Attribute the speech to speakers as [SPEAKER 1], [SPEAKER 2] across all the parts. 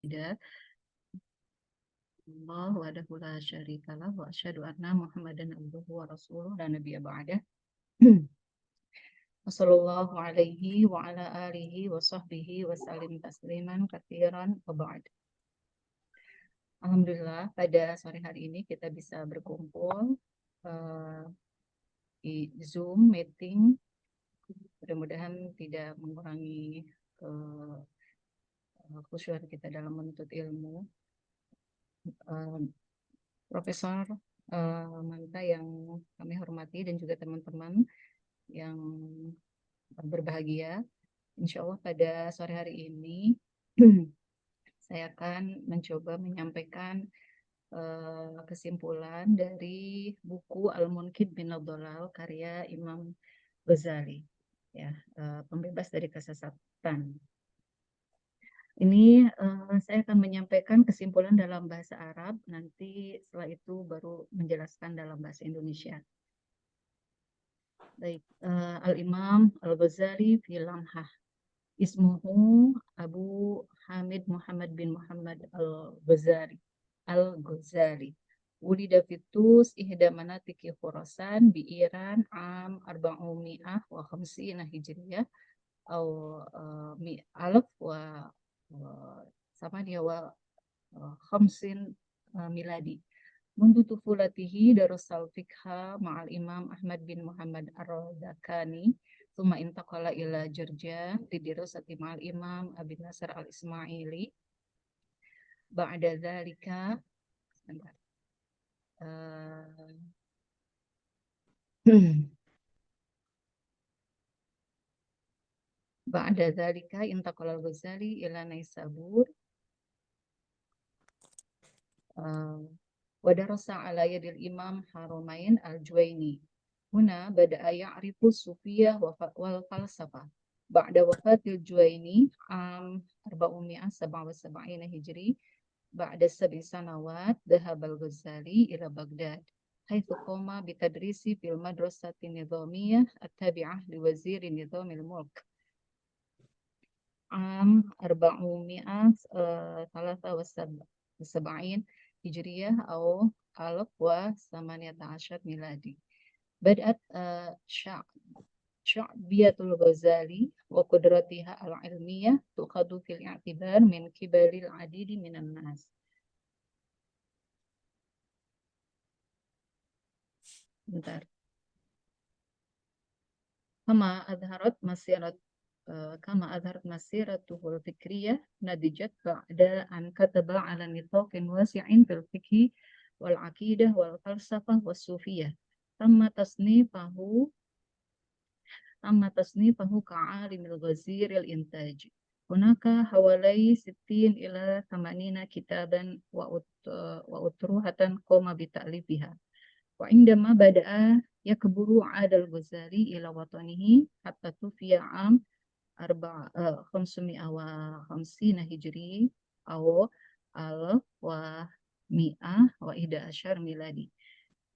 [SPEAKER 1] wahida Allah wahdahu la syarika lah wa asyhadu anna Muhammadan abduhu wa rasuluh la nabiyya ba'dah. Wassallallahu alaihi wa ala alihi wa sahbihi wa salim tasliman katsiran wa ba'd. Alhamdulillah pada sore hari ini kita bisa berkumpul di Zoom meeting. Mudah-mudahan tidak mengurangi khusyuan kita dalam menuntut ilmu. Profesor Manta yang kami hormati dan juga teman-teman yang berbahagia, insya Allah pada sore hari ini saya akan mencoba menyampaikan kesimpulan dari buku Al-Munqidh Minadh Dhalal karya Imam Ghazali, ya, pembebas dari kesesatan. Ini saya akan menyampaikan kesimpulan dalam bahasa Arab, nanti setelah itu baru menjelaskan dalam bahasa Indonesia. Baik, Al-Imam Al-Ghazali fi Lamhah. Ismuhu Abu Hamid Muhammad bin Muhammad Al-Ghazali. Wulida fitus ihda manatiki Khurasan bi Iran am 400 wa 50 hijriyah atau alaf wa sama dia wa khamsin miladi. Mundu tufulatihi darasal fikha ma'al Imam Ahmad bin Muhammad Ar-Radakani, thumma intaqala ila Georgia lidirasati ma'al Imam Abi Nasr Al-Ismaili. Ba'da dzalika Ba'da dzalika intaqala Al-Ghazali ila Naisabur wa darasa ala yadil Imam Harumain Al-Juwaini. Huna bada'a ya'rifu sufiyah wal falsafah. Ba'da wafatil Juwaini am 477 Hijri, ba'da 7 sanawat dhahabal Ghazali ila Baghdad haitsu qama bitadrisi fil madrasati nizamiyah at-tabi'ah li waziri nizamil mulk am 473 Hijriyah atau alaf wa 18 miladi. Bad'at Sya'biyatul Ghazali wa qudratiha al-ilmiyah tuqadu fil i'tibar min kibalil adidi minan nas. Bentar. Kama adharat masiratuhul fikriyah nadijat ba'da an kataba ala nitaqin wasi'in fil fikhi wal aqidah wal falsafah was sufiyah. Tamma tasnifahu ka'alimil ghaziril intaj. Hunaka hawalai 60 ila 80 kitaban wa utruhatan qoma bita'lifiha. Wa indama bada'a yakburu adal Ghazali ila watanihi hatta tufiya am 550 Hijri aw alaf wa mi'ah wa 11 miladi.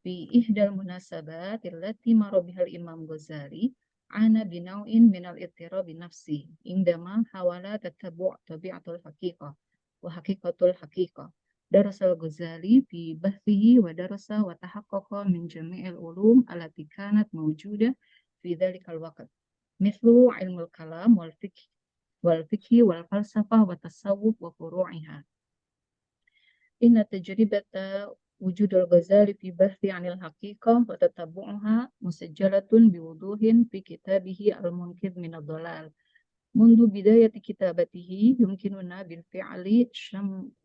[SPEAKER 1] Fi ihdal munasabat allati mara bihal Imam Ghazali ana binau'in minal ittirabi nafsi indama hawala tatabu' tabi'atul haqiqah wa haqiqatul haqiqah. Darasal Ghazali fi bahtihi wa darasa wa tahaqqaqa min jami'il ulum allati kanat mawjudah fi dhalikal waqt, mithlu ilmul kalam wal fiqh wal falsafah wa tasawuf wa furu'iha. Inna tajribata wujudul Ghazali fi bahthi 'anil haqiqah wa tatabbu'uha musajjalatun biwuduhin fi kitabihi Al-Munqidh Minadh Dhalal. Mundu bidayati kitabatihi yumkinuna bil fi'li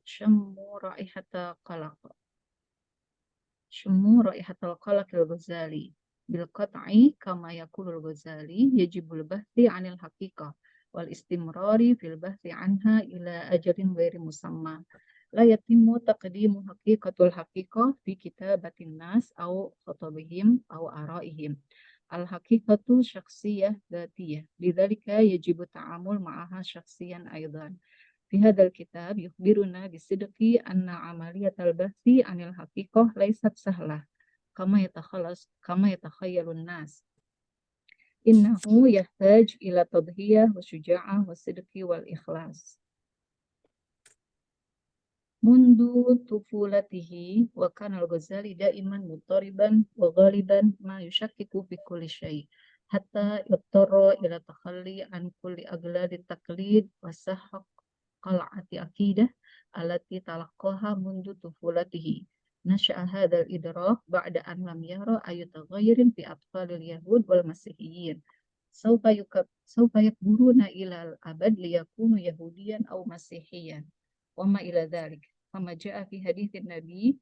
[SPEAKER 1] syammu raihata qalaq. Syammu raihatal qalaq al-Ghazali bil qat'i kama yaqulul Ghazali yajibul bahthi 'anil haqiqah wal istimrari fil bahthi 'anha ila ajalin ghairi musamma. La yatimu taqdimu haqiqatul haqiqah fi kitabatin nas au khatabihim au araihim. Al-haqiqatu syakhsiyah dzatiyah. Lidzalika yajibu ta'amul ma'aha syakhsiyan aidan. Fi hadzal kitab yukhbiruna bisidqi anna amaliyatal bahthi 'anil haqiqah laysat sahlah kama yatakhayalun nas. Innahu yahtaj ila tadhiyah wa syuja'ah wa sidqi wal ikhlas. mundu tufulatihi wa kana al-Ghazali daiman mutariban wa ghaliban ma yushakkiku fi kulli syai hatta yattara ila takhalli an kulli agladi taqlid wa sahaq qal'ati aqidah allati talaqqaha mundu tufulatihi. Nasha'a hadzal idrak ba'da an lam yara ayu taghayurin fi atfalil yahud wal masihiyyin. Saufa yakburuna ilal abad liyakunu yahudiyan aw masihiyan. Wa ma ila dhalik. Kama ja'a fi hadithin Nabi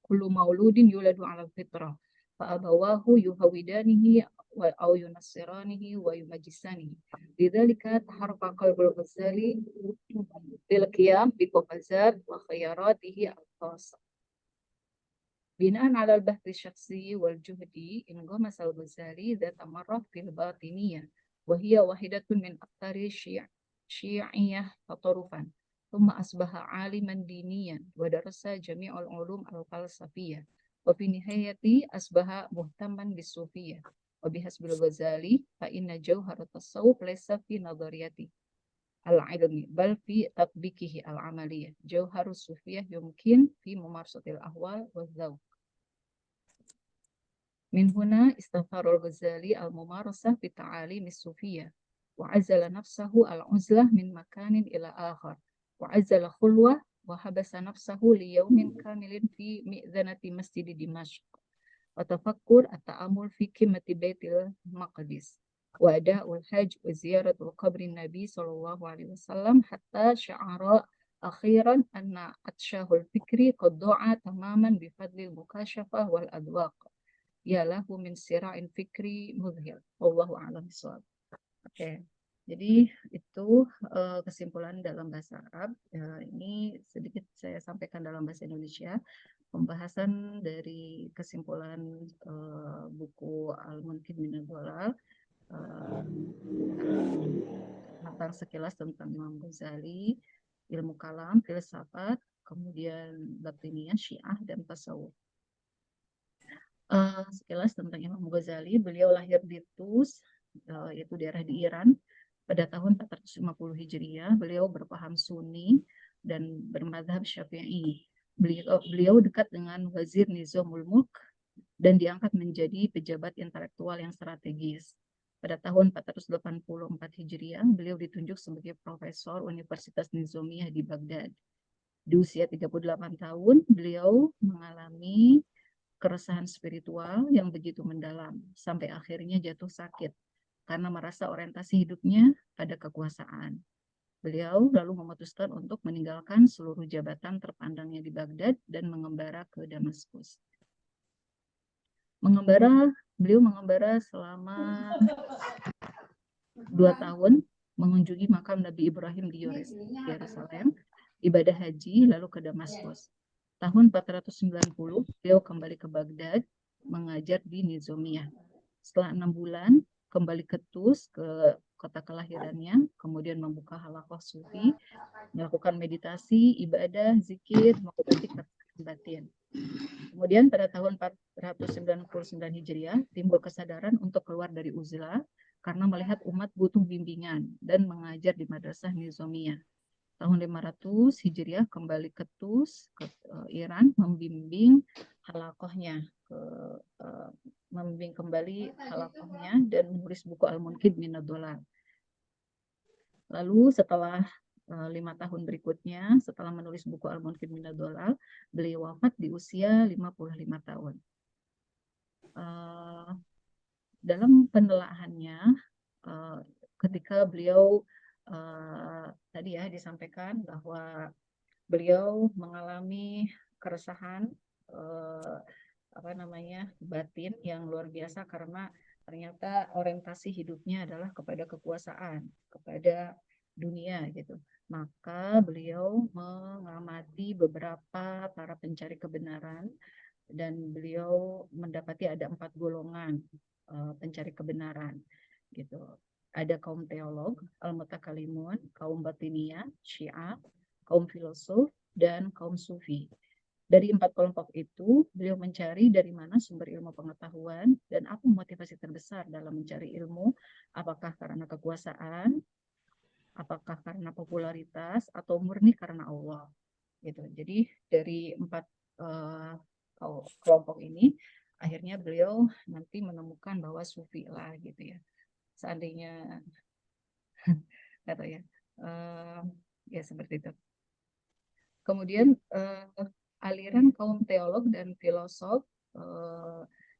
[SPEAKER 1] kullu mauludin yuladu 'alal fitrah fa abawahu yuhawidanihi wa aw yunassiranihi wa yumajjisanihi. Lidzalika taharraqa qalbul Ghazali lil qiyam bi qafazat wa khayaratihi al-khassa. Binaan 'ala al-bahthi syakhsi wal juhdi in ghamas al-Ghazali dzata marrah fil batiniyah wa hiya wahidatun min aktsari syi'iyah tatarufan. ثم أصبح عالما دينيا ودرس جميع العلوم الفلسفية وفي نهاية أصبح مهتما بالصوفية وبحسب الغزالي فإن جوهر التصوف ليس في نظريته العلمي بل في تطبيقه العملية. جوهر الصوفية يمكن في ممارسة الأهوال والذوق. من هنا استثار الغزالي الممارسة في تعاليم الصوفية وعزل نفسه العزلة من مكان إلى آخر وعزل خلوة وحبس نفسه ليوم كامل في مئذنة مسجد دمشق وتفكر التأمل في قمة بيت المقدس وأداء الحج وزيارة القبر النبي صلى الله عليه وسلم حتى شعر أخيرا أن عطشه الفكري قد ضاع تماما بفضل المكاشفة والأذواق يا له من صراع فكري مذهل والله أعلم بالصواب. Oke. Jadi itu kesimpulan dalam bahasa Arab. Ini sedikit saya sampaikan dalam bahasa Indonesia. Pembahasan dari kesimpulan buku Al-Munqidh Minadh Dhalal tentang sekilas tentang Imam Ghazali, ilmu kalam, filsafat, kemudian batiniyah, syiah, dan tasawuf. Sekilas tentang Imam Ghazali, beliau lahir di Tus, yaitu daerah di Iran, pada tahun 450 Hijriah. Beliau berpaham Sunni dan bermadhab Syafi'i. Beliau dekat dengan Wazir Nizamul Mulk dan diangkat menjadi pejabat intelektual yang strategis. Pada tahun 484 Hijriah, beliau ditunjuk sebagai profesor Universitas Nizamiyah di Baghdad. Di usia 38 tahun, beliau mengalami keresahan spiritual yang begitu mendalam, sampai akhirnya jatuh sakit karena merasa orientasi hidupnya pada kekuasaan. Beliau lalu memutuskan untuk meninggalkan seluruh jabatan terpandangnya di Baghdad dan mengembara ke Damaskus. Beliau mengembara selama 2 tahun, mengunjungi makam Nabi Ibrahim di Yerusalem, ibadah haji, lalu ke Damaskus. Tahun 490, beliau kembali ke Baghdad, mengajar di Nizamiyah. Setelah 6 bulan, kembali ke Tus, ke kota kelahirannya, kemudian membuka halaqah sufi, melakukan meditasi, ibadah, zikir, mengobati keresahan batin. Kemudian pada tahun 499 Hijriah, timbul kesadaran untuk keluar dari uzlah karena melihat umat butuh bimbingan dan mengajar di madrasah Nizamiyah. Tahun 500 Hijriah kembali ke Tus, ke Iran, membimbing halaqahnya, membimbing kembali halaqahnya dan menulis buku Al-Munqidh Minadh Dhalal. Lalu setelah 5 tahun berikutnya, setelah menulis buku Al-Munqidh Minadh Dhalal, beliau wafat di usia 55 tahun. Dalam penelaahannya, ketika beliau tadi ya disampaikan bahwa beliau mengalami keresahan batin yang luar biasa karena ternyata orientasi hidupnya adalah kepada kekuasaan, kepada dunia gitu. Maka beliau mengamati beberapa para pencari kebenaran dan beliau mendapati ada 4 golongan pencari kebenaran gitu. Ada kaum teolog, al-mutakalimun, kaum batiniyah, syiah, kaum filosof, dan kaum sufi. Dari 4 kelompok itu, beliau mencari dari mana sumber ilmu pengetahuan dan apa motivasi terbesar dalam mencari ilmu, apakah karena kekuasaan, apakah karena popularitas, atau murni karena Allah. gitu. Jadi dari 4 kelompok ini akhirnya beliau nanti menemukan bahwa sufi lah gitu ya. Seandainya nggak tahu ya, ya seperti itu. Kemudian aliran kaum teolog dan filosof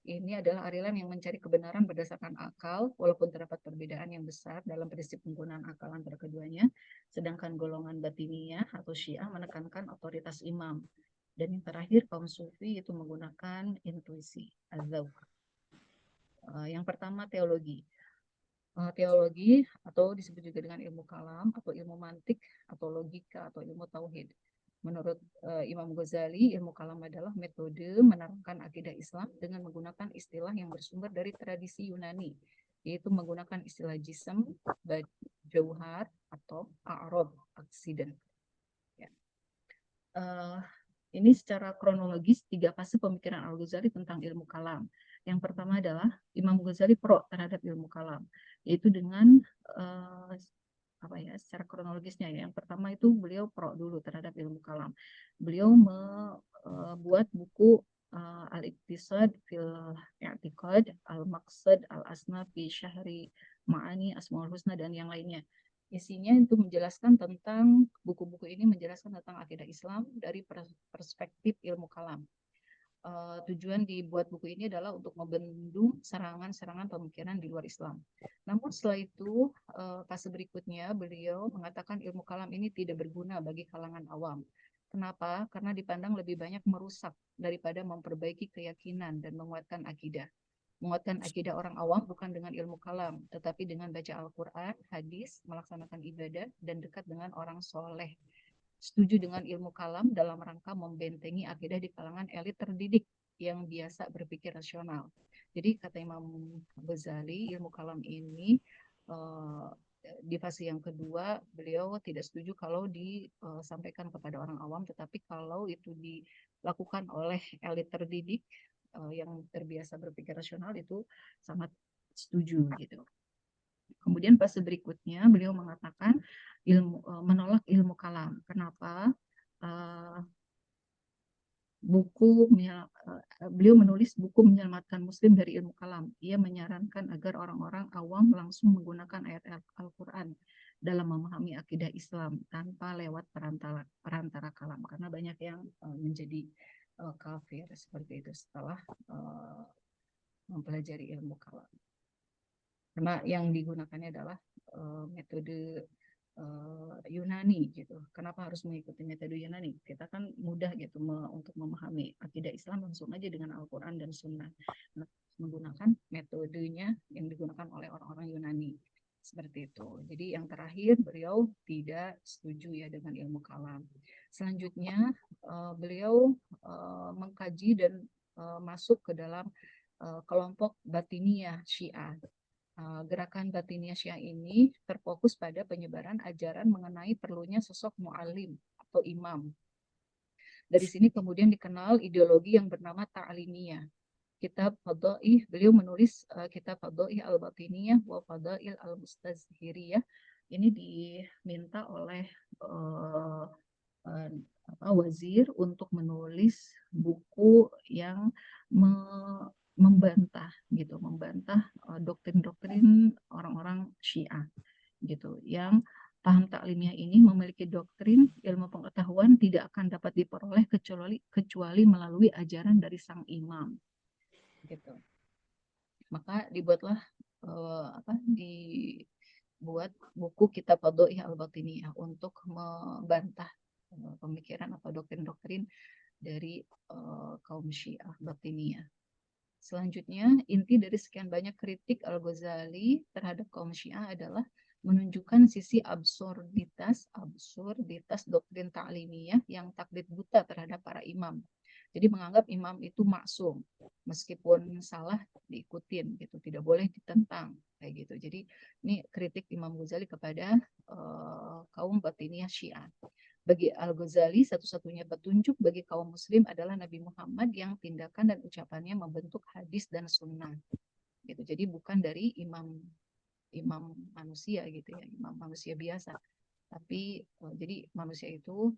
[SPEAKER 1] ini adalah aliran yang mencari kebenaran berdasarkan akal, walaupun terdapat perbedaan yang besar dalam prinsip penggunaan akal antara keduanya. Sedangkan golongan Batiniyah atau Syiah menekankan otoritas imam. Dan yang terakhir kaum Sufi itu menggunakan intuisi, az-zawq. Yang pertama teologi. Teologi atau disebut juga dengan ilmu kalam atau ilmu mantik atau logika atau ilmu tauhid. Menurut Imam Ghazali, ilmu kalam adalah metode menerangkan akidah Islam dengan menggunakan istilah yang bersumber dari tradisi Yunani, yaitu menggunakan istilah jism, jauhar, atau a'rad, accident. Ya. Ini secara kronologis 3 fase pemikiran Al-Ghazali tentang ilmu kalam. Yang pertama adalah Imam Ghazali pro terhadap ilmu kalam, yaitu dengan apa ya, secara kronologisnya ya. Yang pertama itu beliau pro dulu terhadap ilmu kalam. Beliau membuat buku Al-Iqtisad fil I'tiqad, Al-Maqsad, Al-Asna fi Syahri Ma'ani Asmaul Husna dan yang lainnya. Isinya itu menjelaskan tentang, buku-buku ini menjelaskan tentang akidah Islam dari perspektif ilmu kalam. Tujuan dibuat buku ini adalah untuk membendung serangan-serangan pemikiran di luar Islam. Namun setelah itu, fase berikutnya beliau mengatakan ilmu kalam ini tidak berguna bagi kalangan awam. Kenapa? Karena dipandang lebih banyak merusak daripada memperbaiki keyakinan dan menguatkan akidah. Menguatkan akidah orang awam bukan dengan ilmu kalam, tetapi dengan baca Al-Quran, hadis, melaksanakan ibadah, dan dekat dengan orang soleh. Setuju dengan ilmu kalam dalam rangka membentengi akidah di kalangan elit terdidik yang biasa berpikir rasional. Jadi kata Imam Ghazali, ilmu kalam ini di fase yang kedua beliau tidak setuju kalau disampaikan kepada orang awam, tetapi kalau itu dilakukan oleh elit terdidik yang terbiasa berpikir rasional itu sangat setuju gitu. Kemudian fase berikutnya beliau mengatakan menolak ilmu kalam. Kenapa? Beliau menulis buku Menyelamatkan Muslim dari Ilmu Kalam. Ia menyarankan agar orang-orang awam langsung menggunakan ayat Al-Quran dalam memahami akidah Islam tanpa lewat perantara kalam, karena banyak yang menjadi kafir seperti itu setelah mempelajari ilmu kalam. Karena yang digunakannya adalah metode Yunani gitu. Kenapa harus mengikuti metode Yunani? Kita kan mudah gitu untuk memahami akidah Islam langsung aja dengan Al-Quran dan Sunnah. Nah, menggunakan metodenya yang digunakan oleh orang-orang Yunani. Seperti itu. Jadi yang terakhir beliau tidak setuju ya dengan ilmu kalam. Selanjutnya beliau mengkaji dan masuk ke dalam kelompok Batiniyah Syiah. Gerakan Batiniyah Syiah ini terfokus pada penyebaran ajaran mengenai perlunya sosok mu'alim atau imam. Dari sini kemudian dikenal ideologi yang bernama Ta'limiyah. Kitab Fadaih, beliau menulis kitab Fadaih al-Batiniyah wa Fadail al-Mustazhiriyah. Ini diminta oleh wazir untuk menulis buku yang membantah gitu, membantah doktrin-doktrin orang-orang Syiah gitu, yang paham taklimiah ini memiliki doktrin ilmu pengetahuan tidak akan dapat diperoleh kecuali melalui ajaran dari sang imam gitu. Maka dibuatlah dibuat buku Kitab Fadaih al-Batiniyah untuk membantah pemikiran atau doktrin-doktrin dari kaum Syiah Batiniyah. Selanjutnya, inti dari sekian banyak kritik Al-Ghazali terhadap kaum Syiah adalah menunjukkan sisi absurditas doktrin ta'limiyah yang taklid buta terhadap para imam. Jadi menganggap imam itu maksum, meskipun salah diikutin gitu, tidak boleh ditentang kayak gitu. Jadi ini kritik Imam Ghazali kepada kaum Batiniyah Syiah. Bagi Al-Ghazali, satu-satunya petunjuk bagi kaum muslim adalah Nabi Muhammad yang tindakan dan ucapannya membentuk hadis dan sunnah. Gitu. Jadi bukan dari imam manusia gitu ya, imam manusia biasa. Tapi jadi manusia itu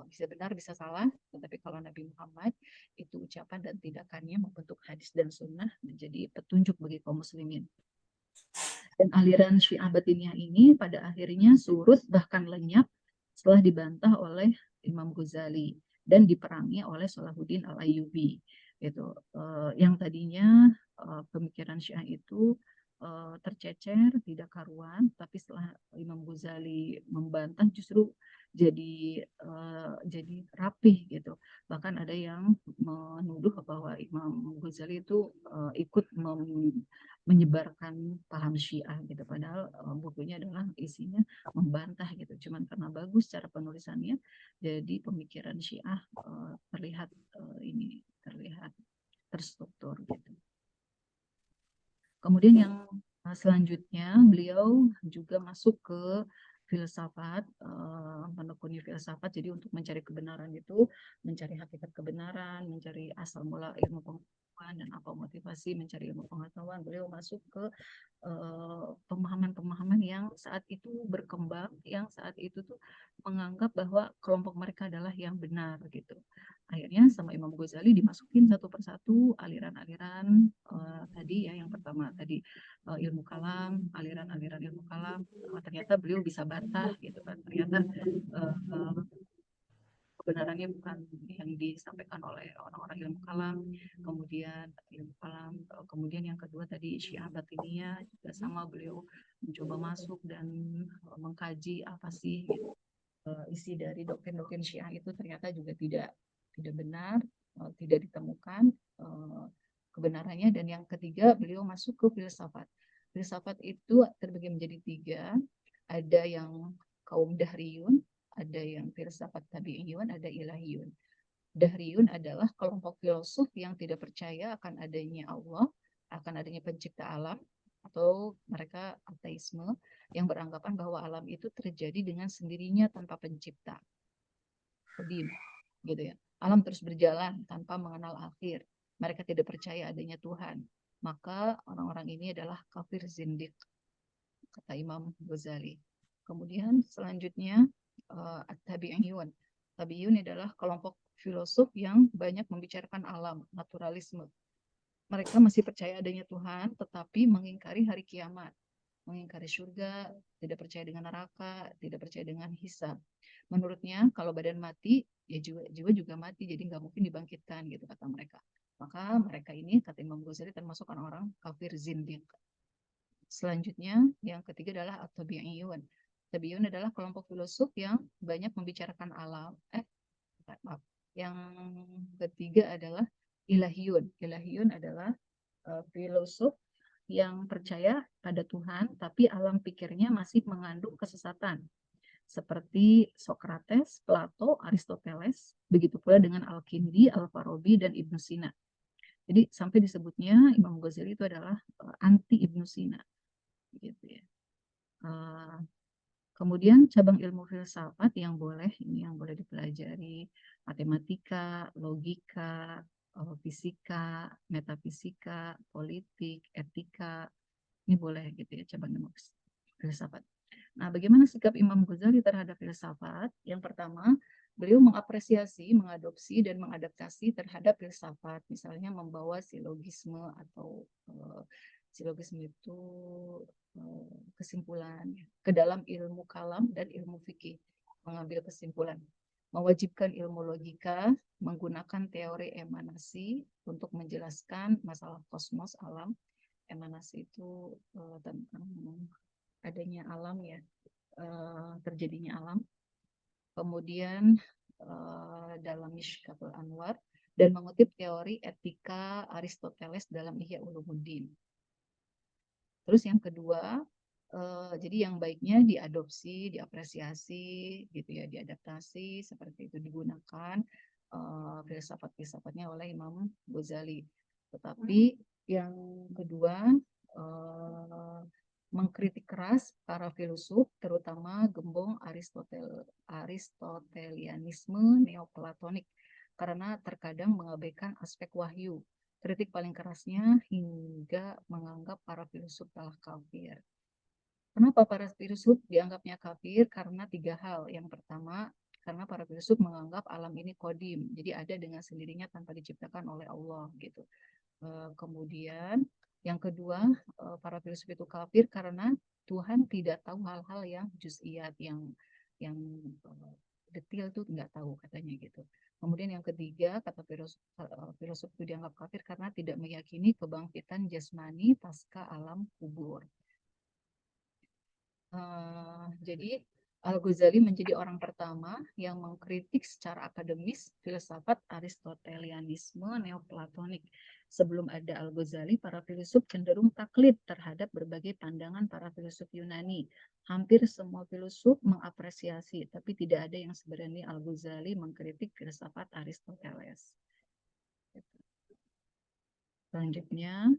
[SPEAKER 1] bisa benar bisa salah, tetapi kalau Nabi Muhammad itu ucapan dan tindakannya membentuk hadis dan sunnah menjadi petunjuk bagi kaum muslimin. Dan aliran Syiah Batiniyah ini pada akhirnya surut bahkan lenyap setelah dibantah oleh Imam Ghazali dan diperangi oleh Salahuddin Al-Ayyubi. Gitu. Yang tadinya pemikiran Syiah itu tercecer, tidak karuan, tapi setelah Imam Ghazali membantah justru jadi rapih gitu. Bahkan ada yang menuduh bahwa Imam Ghazali itu ikut menyebarkan paham Syiah gitu. Padahal bukunya adalah isinya membantah gitu. Cuman karena bagus cara penulisannya, jadi pemikiran Syiah terlihat terlihat terstruktur gitu. Kemudian yang selanjutnya beliau juga masuk ke filsafat, menekuni filsafat. Jadi untuk mencari kebenaran itu, mencari hakikat kebenaran, mencari asal mula ilmu pengetahuan dan apa motivasi mencari ilmu pengetahuan. Beliau masuk ke pemahaman-pemahaman yang saat itu berkembang, yang saat itu tuh menganggap bahwa kelompok mereka adalah yang benar gitu. Akhirnya sama Imam Ghazali dimasukin satu persatu aliran-aliran tadi ya, yang pertama tadi ilmu kalam, aliran-aliran ilmu kalam. Ternyata beliau bisa bantah gitu kan. Ternyata uh, kebenarannya bukan yang disampaikan oleh orang-orang ilmu kalam. Kemudian yang kedua tadi Syiah Batiniyah juga sama, beliau mencoba masuk dan mengkaji apa sih gitu. Isi dari doktrin-doktrin Syiah itu ternyata juga tidak benar, tidak ditemukan kebenarannya. Dan yang ketiga beliau masuk ke filsafat. Filsafat itu terbagi menjadi tiga, ada yang kaum Dahriyun, ada yang filsafat tabi'iyun, ada ilahiyun. Dahriyun adalah kelompok filosof yang tidak percaya akan adanya Allah, akan adanya pencipta alam, atau mereka ateisme yang beranggapan bahwa alam itu terjadi dengan sendirinya tanpa pencipta. Kodim, gitu ya. Alam terus berjalan tanpa mengenal akhir. Mereka tidak percaya adanya Tuhan. Maka orang-orang ini adalah kafir zindik, kata Imam Ghazali. Kemudian selanjutnya At-Tabi'iyun. Tabi'iyun adalah kelompok filosof yang banyak membicarakan alam, naturalisme. Mereka masih percaya adanya Tuhan, tetapi mengingkari hari kiamat, mengingkari surga, tidak percaya dengan neraka, tidak percaya dengan hisab. Menurutnya kalau badan mati, ya jiwa juga mati, jadi nggak mungkin dibangkitkan gitu kata mereka. Maka mereka ini, kata Imam Ghazali, termasuk orang-orang kafir zindiq. Selanjutnya, yang ketiga adalah at-tabi'iyun. Tabi'iyun adalah kelompok filosof yang banyak membicarakan alam. Maaf. Yang ketiga adalah ilahiyun. Ilahiyun adalah filosof yang percaya pada Tuhan, tapi alam pikirnya masih mengandung kesesatan. Seperti Socrates, Plato, Aristoteles, begitu pula dengan Al-Kindi, Al-Farabi, dan Ibnu Sina. Jadi sampai disebutnya Imam Ghazali itu adalah anti Ibnu Sina. Gitu ya. Kemudian cabang ilmu filsafat yang boleh dipelajari, matematika, logika, fisika, metafisika, politik, etika, ini boleh gitu ya cabang ilmu filsafat. Nah, bagaimana sikap Imam Ghazali terhadap filsafat? Yang pertama, beliau mengapresiasi, mengadopsi, dan mengadaptasi terhadap filsafat. Misalnya membawa silogisme atau silogisme itu kesimpulan ke dalam ilmu kalam dan ilmu fikih, mengambil kesimpulan, mewajibkan ilmu logika, menggunakan teori emanasi untuk menjelaskan masalah kosmos alam. Emanasi itu tentang adanya alam ya, terjadinya alam. Kemudian dalam Mishkatul Anwar, dan mengutip teori etika Aristoteles dalam Ihya Ulumuddin. Terus yang kedua, jadi yang baiknya diadopsi, diapresiasi, gitu ya, diadaptasi, seperti itu digunakan filsafat-filsafatnya oleh Imam Ghazali. Tetapi yang kedua, mengkritik keras para filsuf, terutama gembong Aristotelianisme neoplatonik, karena terkadang mengabaikan aspek wahyu. Kritik paling kerasnya hingga menganggap para filsuf telah kafir. Kenapa para filsuf dianggapnya kafir? Karena 3 hal. Yang pertama, karena para filsuf menganggap alam ini kodim, jadi ada dengan sendirinya tanpa diciptakan oleh Allah gitu. Kemudian yang kedua, para filsuf itu kafir karena Tuhan tidak tahu hal-hal yang juz'iyat, yang detail tuh nggak tahu katanya gitu. Kemudian yang ketiga, kata filosof itu dianggap kafir karena tidak meyakini kebangkitan jasmani pasca alam kubur. Jadi Al-Ghazali menjadi orang pertama yang mengkritik secara akademis filsafat Aristotelianisme neoplatonik. Sebelum ada Al-Ghazali, para filsuf cenderung taklid terhadap berbagai pandangan para filsuf Yunani. Hampir semua filsuf mengapresiasi, tapi tidak ada yang seberani Al-Ghazali mengkritik filsafat Aristoteles. Selanjutnya,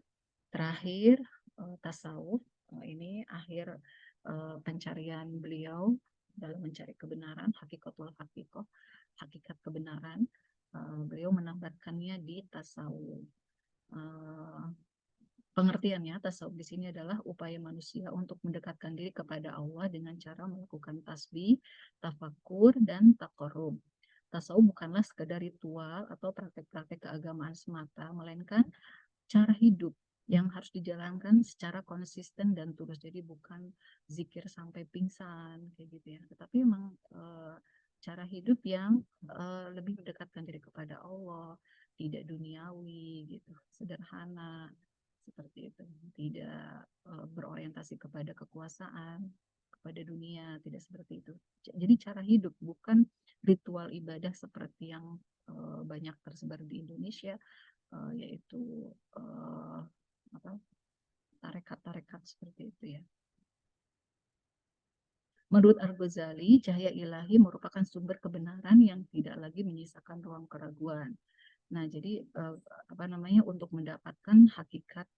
[SPEAKER 1] terakhir, tasawuf. Ini akhir pencarian beliau dalam mencari kebenaran, hakikatul hakikoh, hakikat kebenaran. Beliau menambahkannya di tasawuf. Pengertiannya, tasawuf di sini adalah upaya manusia untuk mendekatkan diri kepada Allah dengan cara melakukan tasbih, tafakur, dan taqarrub. Tasawuf bukanlah sekedar ritual atau praktek-praktek keagamaan semata, melainkan cara hidup yang harus dijalankan secara konsisten dan terus. Jadi bukan zikir sampai pingsan kayak gitu ya, tetapi memang cara hidup yang lebih mendekatkan diri kepada Allah, tidak duniawi gitu, sederhana seperti itu, tidak berorientasi kepada kekuasaan, kepada dunia, tidak seperti itu. Jadi cara hidup, bukan ritual ibadah seperti yang banyak tersebar di Indonesia, yaitu tarekat-tarekat seperti itu ya. Menurut Al-Ghazali, cahaya ilahi merupakan sumber kebenaran yang tidak lagi menyisakan ruang keraguan. Nah, jadi untuk mendapatkan hakikat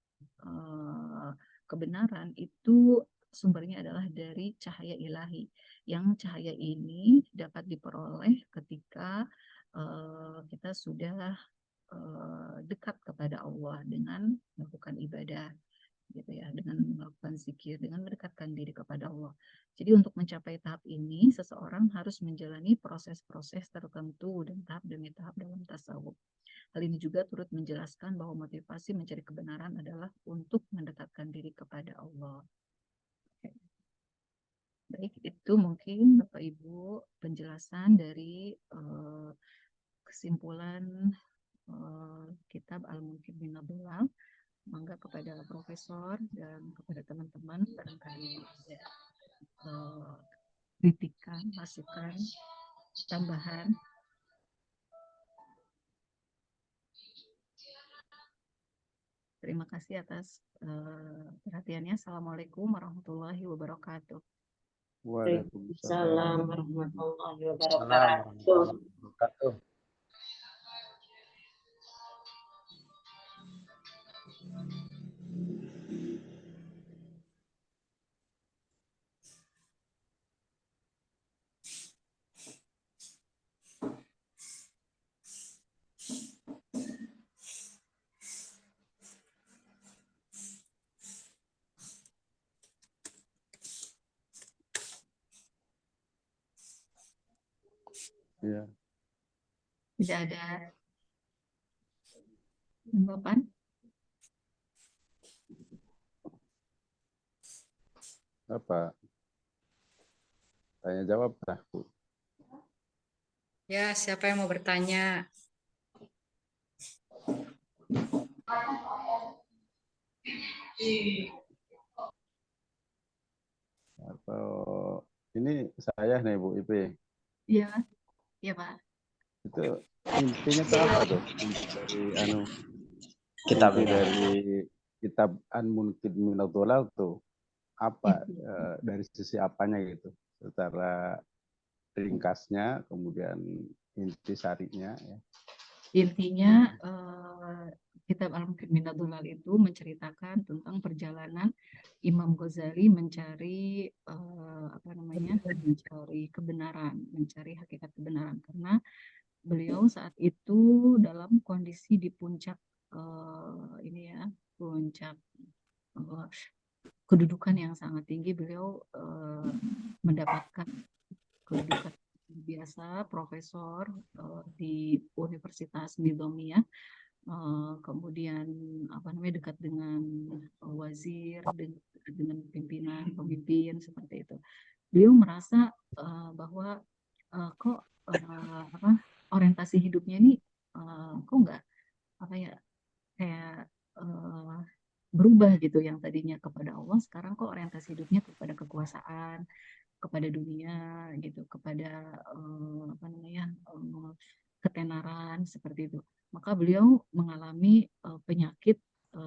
[SPEAKER 1] kebenaran itu sumbernya adalah dari cahaya ilahi. Yang cahaya ini dapat diperoleh ketika kita sudah dekat kepada Allah dengan melakukan ibadah gitu ya, dengan melakukan zikir, dengan mendekatkan diri kepada Allah. Jadi untuk mencapai tahap ini, seseorang harus menjalani proses-proses tertentu dan tahap demi tahap dalam tasawuf. Hal ini juga turut menjelaskan bahwa motivasi mencari kebenaran adalah untuk mendekatkan diri kepada Allah. Baik, itu mungkin Bapak Ibu penjelasan dari kesimpulan kitab Al-Munqidh min Adh-Dhalal. Mangga kepada Profesor dan kepada teman-teman barangkali ada kritikan, masukan, tambahan. Terima kasih atas perhatiannya. Assalamualaikum warahmatullahi wabarakatuh.
[SPEAKER 2] Waalaikumsalam warahmatullahi wabarakatuh.
[SPEAKER 1] Ya. Tidak ada tanggapan?
[SPEAKER 2] Apa? Tanya jawab lah, Bu.
[SPEAKER 3] Ya, siapa yang mau bertanya?
[SPEAKER 2] Atau ini saya nih Bu Ipe.
[SPEAKER 1] Iya, iya Pak.
[SPEAKER 2] Itu intinya itu apa tuh? Dari kitab dari kitab Al-Munqidh min Adh-Dhalal tuh apa dari sisi apanya gitu? Secara ringkasnya, kemudian inti sarinya ya.
[SPEAKER 1] Intinya kitab Al-Munqidh min Adh-Dhalal itu menceritakan tentang perjalanan Imam Ghazali mencari mencari kebenaran, mencari hakikat kebenaran, karena beliau saat itu dalam kondisi di puncak puncak kedudukan yang sangat tinggi. Beliau mendapatkan kedudukan biasa, profesor di Universitas Nizamiyah. Kemudian dekat dengan wazir, dekat dengan pimpinan, pemimpin seperti itu. Beliau merasa bahwa kok orientasi hidupnya ini kok nggak kayak berubah gitu, yang tadinya kepada Allah sekarang kok orientasi hidupnya kepada kekuasaan, kepada dunia gitu, kepada ketenaran seperti itu. Maka beliau mengalami penyakit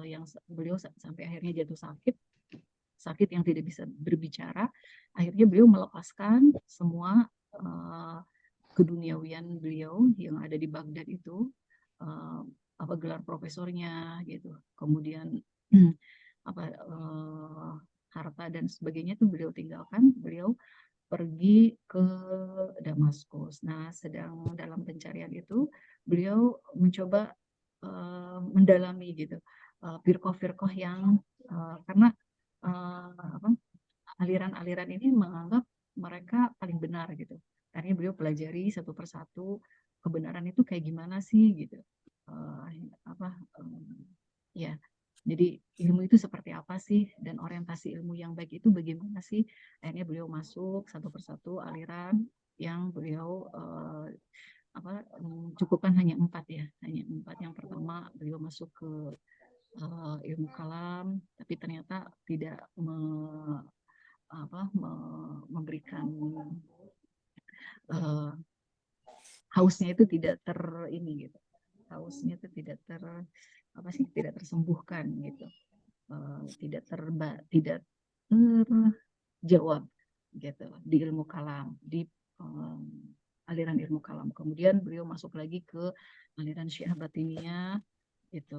[SPEAKER 1] yang beliau sampai akhirnya jatuh sakit yang tidak bisa berbicara. Akhirnya beliau melepaskan semua keduniawian beliau yang ada di Baghdad itu, gelar profesornya gitu, kemudian harta dan sebagainya itu beliau tinggalkan. Beliau pergi ke Damaskus. Nah, sedang dalam pencarian itu beliau mencoba mendalami gitu firqah-firqah yang karena aliran-aliran ini menganggap mereka paling benar gitu. Akhirnya beliau pelajari satu persatu kebenaran itu kayak gimana sih gitu. Ya, jadi ilmu itu seperti apa sih, dan orientasi ilmu yang baik itu bagaimana sih. Akhirnya beliau masuk satu persatu aliran yang beliau cukupkan hanya 4 ya, hanya 4. Yang pertama beliau masuk ke ilmu kalam, tapi ternyata tidak memberikan hausnya itu tidak ini gitu, hausnya itu tidak tidak tersembuhkan gitu, tidak terjawab gitu di ilmu kalam, di aliran ilmu kalam. Kemudian beliau masuk lagi ke aliran Syiah Batiniyah itu,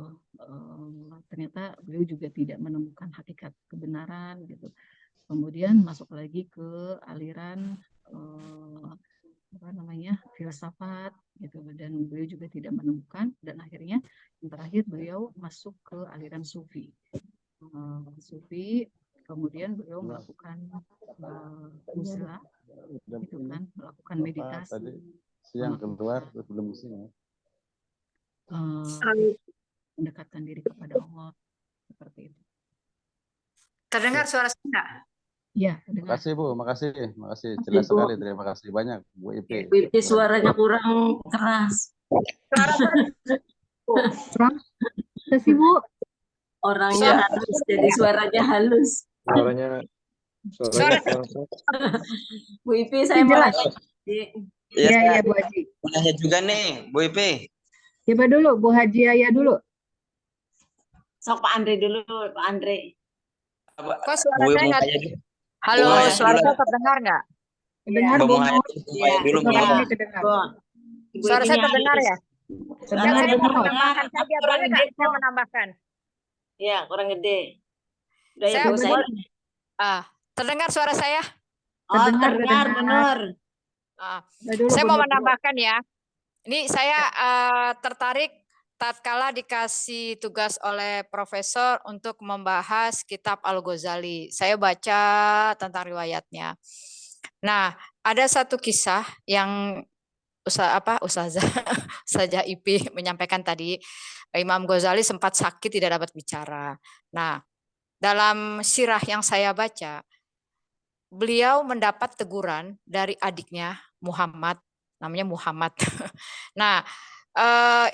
[SPEAKER 1] ternyata beliau juga tidak menemukan hakikat kebenaran gitu. Kemudian masuk lagi ke aliran filsafat gitu, dan beliau juga tidak menemukan, dan akhirnya yang terakhir beliau masuk ke aliran sufi. Kemudian beliau melakukan uzlah gitu kan, melakukan meditasi.
[SPEAKER 2] Tadi siang keluar belum di sini.
[SPEAKER 1] Mendekatkan diri kepada Allah seperti itu.
[SPEAKER 3] Terdengar suara saya enggak?
[SPEAKER 1] Ya, terdengar.
[SPEAKER 2] Makasih Bu, makasih jelas sekali, terima kasih banyak Bu Ipi.
[SPEAKER 4] Bu Ipi suaranya kurang keras.
[SPEAKER 1] Kurang sih Bu.
[SPEAKER 4] Orangnya halus, jadi suaranya halus.
[SPEAKER 5] Suara
[SPEAKER 4] Bu Ipi, saya mau nanya.
[SPEAKER 1] Iya Bu Haji.
[SPEAKER 5] Saya juga nih, Bu Ipi.
[SPEAKER 1] Coba dulu Bu Haji Ayah dulu.
[SPEAKER 4] Sok Pak Andre dulu, Pak Andre.
[SPEAKER 3] Kok suara saya nggak? Halo, suara saya terdengar nggak?
[SPEAKER 1] Terdengar Bu.
[SPEAKER 5] Dulu
[SPEAKER 3] Suara saya terdengar ya?
[SPEAKER 4] Suara
[SPEAKER 3] Saya mau
[SPEAKER 4] dengar.
[SPEAKER 3] menambahkan saja, boleh nggak saya menambahkan?
[SPEAKER 4] Ya, kurang gede. Udah ya,
[SPEAKER 3] Saya
[SPEAKER 4] Bu, saya.
[SPEAKER 3] terdengar suara saya?
[SPEAKER 4] Oh, terdengar, benar.
[SPEAKER 3] Saya mau menambahkan ya. Ini saya tertarik tatkala dikasih tugas oleh profesor untuk membahas kitab Al-Ghazali. Saya baca tentang riwayatnya. Nah, ada satu kisah yang Ustazah Ipi menyampaikan tadi, Imam Ghazali sempat sakit tidak dapat bicara. Nah, dalam sirah yang saya baca, beliau mendapat teguran dari adiknya Muhammad, namanya Muhammad. Nah,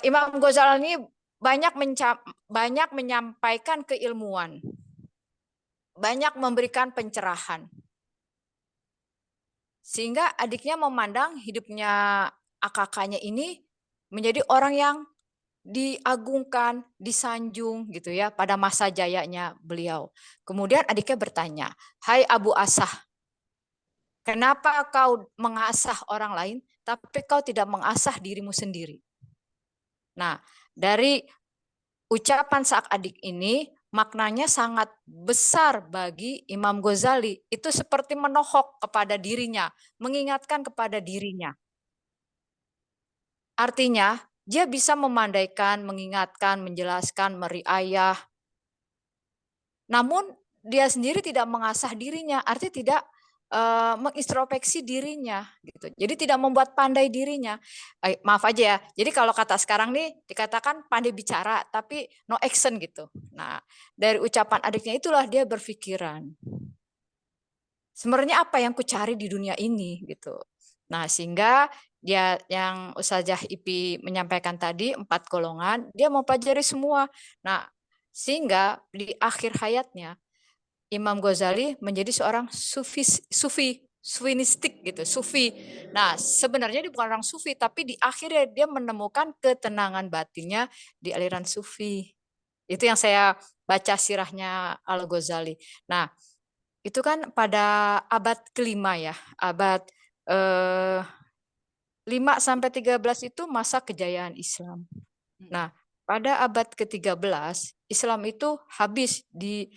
[SPEAKER 3] Imam Ghazali ini banyak menyampaikan keilmuan, banyak memberikan pencerahan, sehingga adiknya memandang hidupnya kakaknya ini menjadi orang yang diagungkan, disanjung gitu ya pada masa jayanya beliau. Kemudian adiknya bertanya, "Hai Abu Asah, kenapa kau mengasah orang lain, tapi kau tidak mengasah dirimu sendiri?" Nah, dari ucapan sang adik ini, maknanya sangat besar bagi Imam Ghazali. Itu seperti menohok kepada dirinya, mengingatkan kepada dirinya. Artinya, dia bisa memandaikan, mengingatkan, menjelaskan, meriayah. Namun, dia sendiri tidak mengasah dirinya, artinya tidak mengintrospeksi dirinya gitu. Jadi tidak membuat pandai dirinya. Maaf aja ya. Jadi kalau kata sekarang nih dikatakan pandai bicara tapi no action gitu. Nah, dari ucapan adiknya itulah dia berpikiran. Sebenarnya apa yang ku cari di dunia ini gitu. Nah, sehingga dia yang Ustazah Ipi menyampaikan tadi 4 golongan, dia mau pelajari semua. Nah, sehingga di akhir hayatnya Imam Ghazali menjadi seorang sufinistik gitu, sufi. Nah, sebenarnya dia bukan orang sufi, tapi di akhirnya dia menemukan ketenangan batinnya di aliran sufi. Itu yang saya baca sirahnya Al-Ghazali. Nah, itu kan pada abad kelima ya, abad 5 sampai 13 itu masa kejayaan Islam. Nah, pada abad ke-13 Islam itu habis di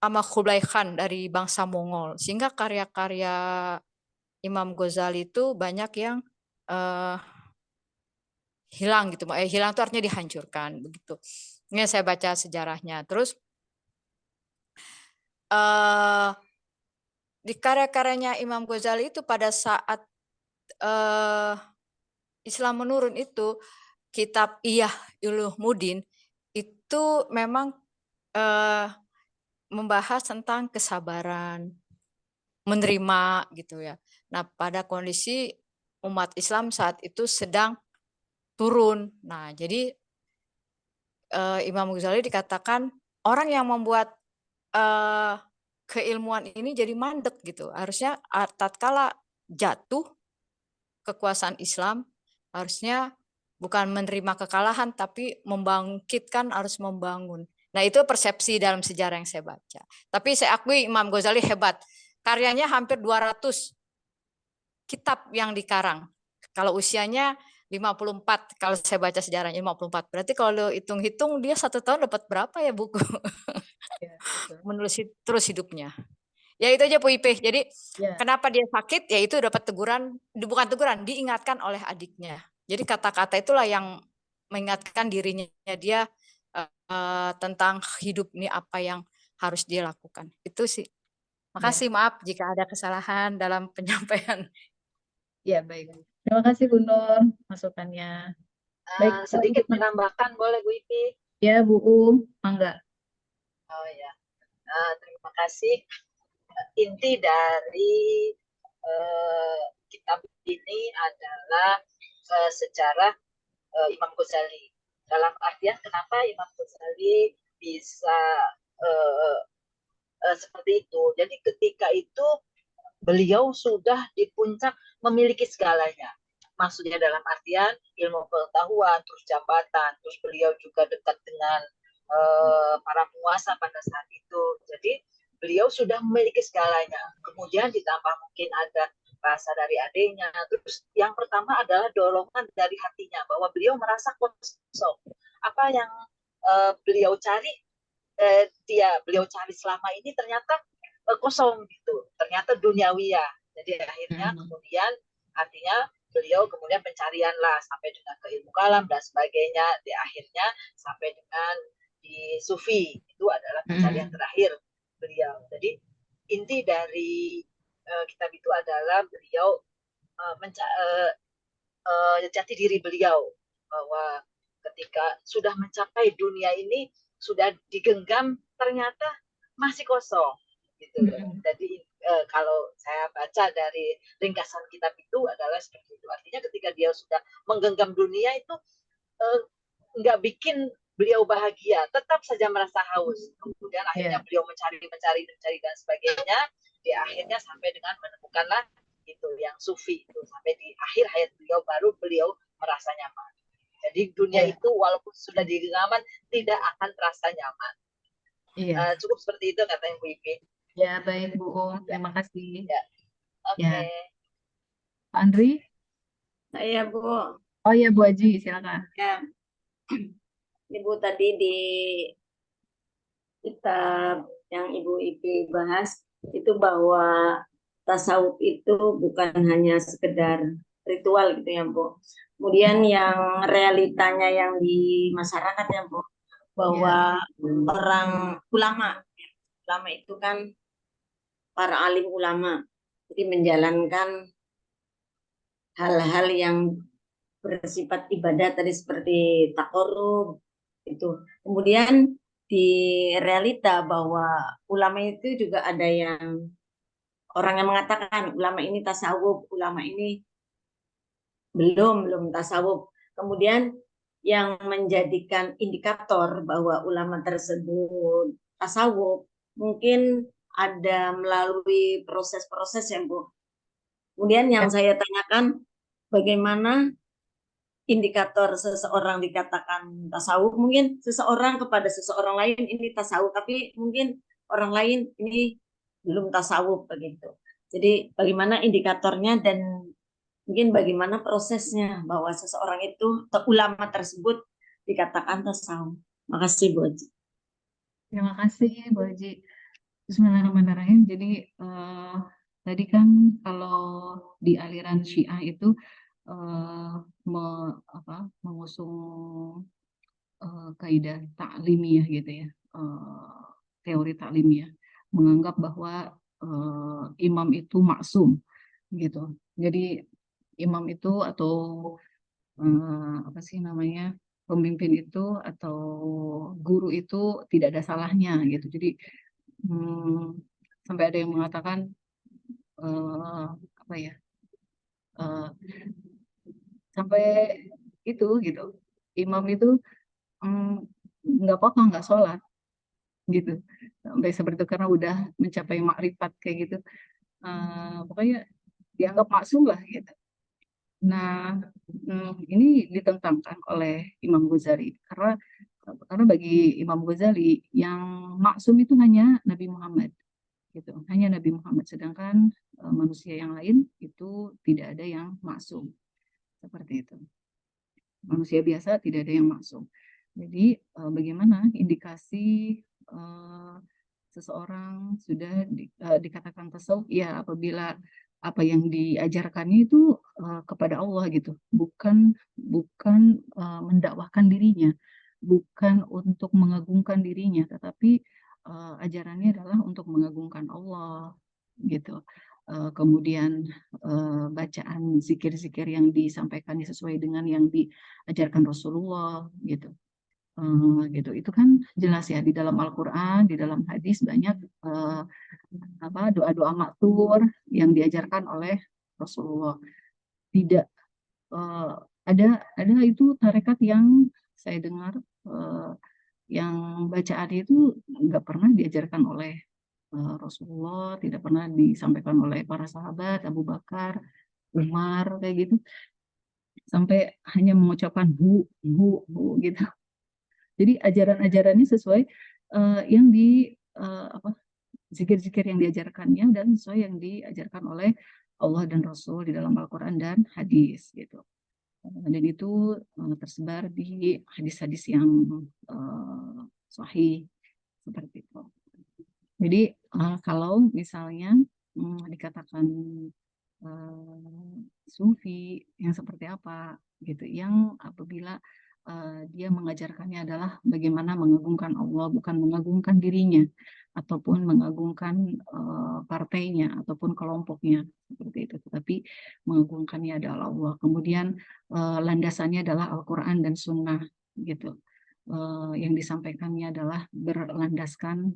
[SPEAKER 3] sama Kublai Khan dari bangsa Mongol, sehingga karya-karya Imam Ghazali itu banyak yang hilang gitu. Hilang itu artinya dihancurkan begitu. Ini saya baca sejarahnya. Terus di karya-karyanya Imam Ghazali itu pada saat Islam menurun itu kitab Iyah Ulumuddin itu memang membahas tentang kesabaran, menerima gitu ya. Nah, pada kondisi umat Islam saat itu sedang turun. Nah, jadi Imam Ghazali dikatakan orang yang membuat keilmuan ini jadi mandek gitu. Harusnya tatkala jatuh kekuasaan Islam, harusnya bukan menerima kekalahan tapi membangkitkan, harus membangun. Nah, itu persepsi dalam sejarah yang saya baca. Tapi saya akui Imam Ghazali hebat. Karyanya hampir 200 kitab yang dikarang. Kalau usianya 54, kalau saya baca sejarahnya 54. Berarti kalau hitung-hitung dia 1 tahun dapat berapa ya buku?
[SPEAKER 1] Ya, betul.
[SPEAKER 3] Menulis terus hidupnya. Ya itu aja Bu Ipih. Jadi
[SPEAKER 1] Ya.
[SPEAKER 3] kenapa dia sakit? Ya itu dapat teguran, bukan teguran, diingatkan oleh adiknya. Jadi kata-kata itulah yang mengingatkan dirinya dia tentang hidup ini apa yang harus dia lakukan. Itu sih. Makasih, maaf jika ada kesalahan dalam penyampaian.
[SPEAKER 1] Ya, baik. Terima kasih Bu Nur masukannya. Baik,
[SPEAKER 6] sedikit menambahkan boleh Bu Ipi?
[SPEAKER 1] Ya, Bu mangga.
[SPEAKER 6] Oh ya, terima kasih. Inti dari kitab ini adalah sejarah Imam Ghazali. Dalam artian kenapa Imam Ghazali bisa seperti itu. Jadi ketika itu beliau sudah di puncak memiliki segalanya. Maksudnya dalam artian ilmu pengetahuan, terus jabatan, terus beliau juga dekat dengan para penguasa pada saat itu. Jadi beliau sudah memiliki segalanya. Kemudian ditambah mungkin ada rasa dari adiknya. Terus yang pertama adalah dorongan dari hatinya bahwa beliau merasa kosong. Apa yang beliau cari, beliau cari selama ini ternyata kosong gitu, ternyata duniawi ya. Jadi akhirnya kemudian artinya beliau kemudian pencarian lah sampai dengan ke ilmu kalam dan sebagainya. Di akhirnya sampai dengan di sufi, itu adalah pencarian terakhir beliau. Jadi inti dari kitab itu adalah beliau jati diri beliau bahwa ketika sudah mencapai dunia ini, sudah digenggam, ternyata masih kosong gitu. Jadi kalau saya baca dari ringkasan kitab itu adalah seperti itu. Artinya ketika dia sudah menggenggam dunia itu nggak bikin beliau bahagia, tetap saja merasa haus. Kemudian akhirnya beliau mencari dan sebagainya. Di akhirnya sampai dengan menemukanlah itu yang sufi itu, sampai di akhir hayat beliau baru beliau merasa nyaman. Jadi dunia itu walaupun sudah di genggaman tidak akan terasa nyaman. Cukup seperti itu katanya Bu Ipi.
[SPEAKER 1] Ya, baik Bu. Terima kasih.
[SPEAKER 6] Ya. Oke.
[SPEAKER 1] Pak Andri?
[SPEAKER 4] Saya Bu.
[SPEAKER 1] Oh ya Bu Aji, silakan.
[SPEAKER 4] Ya. Ibu tadi di kitab yang Ibu Ipi bahas itu bahwa tasawuf itu bukan hanya sekedar ritual gitu ya Bu. Kemudian yang realitanya yang di masyarakat ya Bu, bahwa orang ulama ulama itu kan para alim ulama, jadi menjalankan hal-hal yang bersifat ibadah tadi seperti takorub itu. Kemudian di realita bahwa ulama itu juga ada yang orang yang mengatakan ulama ini tasawuf, ulama ini belum tasawuf. Kemudian yang menjadikan indikator bahwa ulama tersebut tasawuf mungkin ada melalui proses-proses ya Bu. Kemudian yang saya tanyakan, bagaimana indikator seseorang dikatakan tasawuf? Mungkin seseorang kepada seseorang lain ini tasawuf, tapi mungkin orang lain ini belum tasawuf begitu. Jadi bagaimana indikatornya dan mungkin bagaimana prosesnya bahwa seseorang itu atau ulama tersebut dikatakan tasawuf. Makasih Bu Haji.
[SPEAKER 1] Terima kasih Bu Haji. Bismillahirrahmanirrahim. Jadi tadi kan kalau di aliran Syiah itu mengusung kaidah taklimiyah gitu ya, teori taklimiyah, menganggap bahwa imam itu maksum gitu. Jadi imam itu atau apa sih namanya, pemimpin itu atau guru itu tidak ada salahnya gitu. Jadi sampai ada yang mengatakan apa ya, sampai itu gitu, imam itu nggak apa-apa nggak sholat gitu, sampai seperti itu karena udah mencapai makrifat kayak gitu. Pokoknya dianggap maksum lah gitu. Nah, ini ditentangkan oleh Imam Ghazali karena bagi Imam Ghazali yang maksum itu hanya Nabi Muhammad gitu, hanya Nabi Muhammad, sedangkan manusia yang lain itu tidak ada yang maksum seperti itu. Manusia biasa tidak ada yang maksum. Jadi bagaimana indikasi seseorang sudah dikatakan tasawuf? Ya apabila apa yang diajarkannya itu kepada Allah gitu, bukan mendakwahkan dirinya, bukan untuk mengagungkan dirinya, tetapi ajarannya adalah untuk mengagungkan Allah gitu. Kemudian bacaan zikir-zikir yang disampaikannya sesuai dengan yang diajarkan Rasulullah gitu. Gitu itu kan jelas ya di dalam Al-Quran, di dalam hadis banyak doa-doa maktur yang diajarkan oleh Rasulullah. Tidak ada itu tarekat yang saya dengar yang bacaannya itu nggak pernah diajarkan oleh Rasulullah, tidak pernah disampaikan oleh para sahabat, Abu Bakar, Umar kayak gitu, sampai hanya mengucapkan hu gitu. Jadi ajaran-ajarannya sesuai yang di zikir-zikir yang diajarkannya dan sesuai yang diajarkan oleh Allah dan Rasul di dalam Al-Quran dan hadis gitu. Dan itu tersebar di hadis-hadis yang sahih seperti itu. Jadi kalau misalnya dikatakan sufi yang seperti apa gitu, yang apabila dia mengajarkannya adalah bagaimana mengagungkan Allah, bukan mengagungkan dirinya ataupun mengagungkan partainya ataupun kelompoknya seperti itu, tetapi mengagungkannya adalah Allah. Kemudian landasannya adalah Al-Quran dan Sunnah gitu. Yang disampaikannya adalah berlandaskan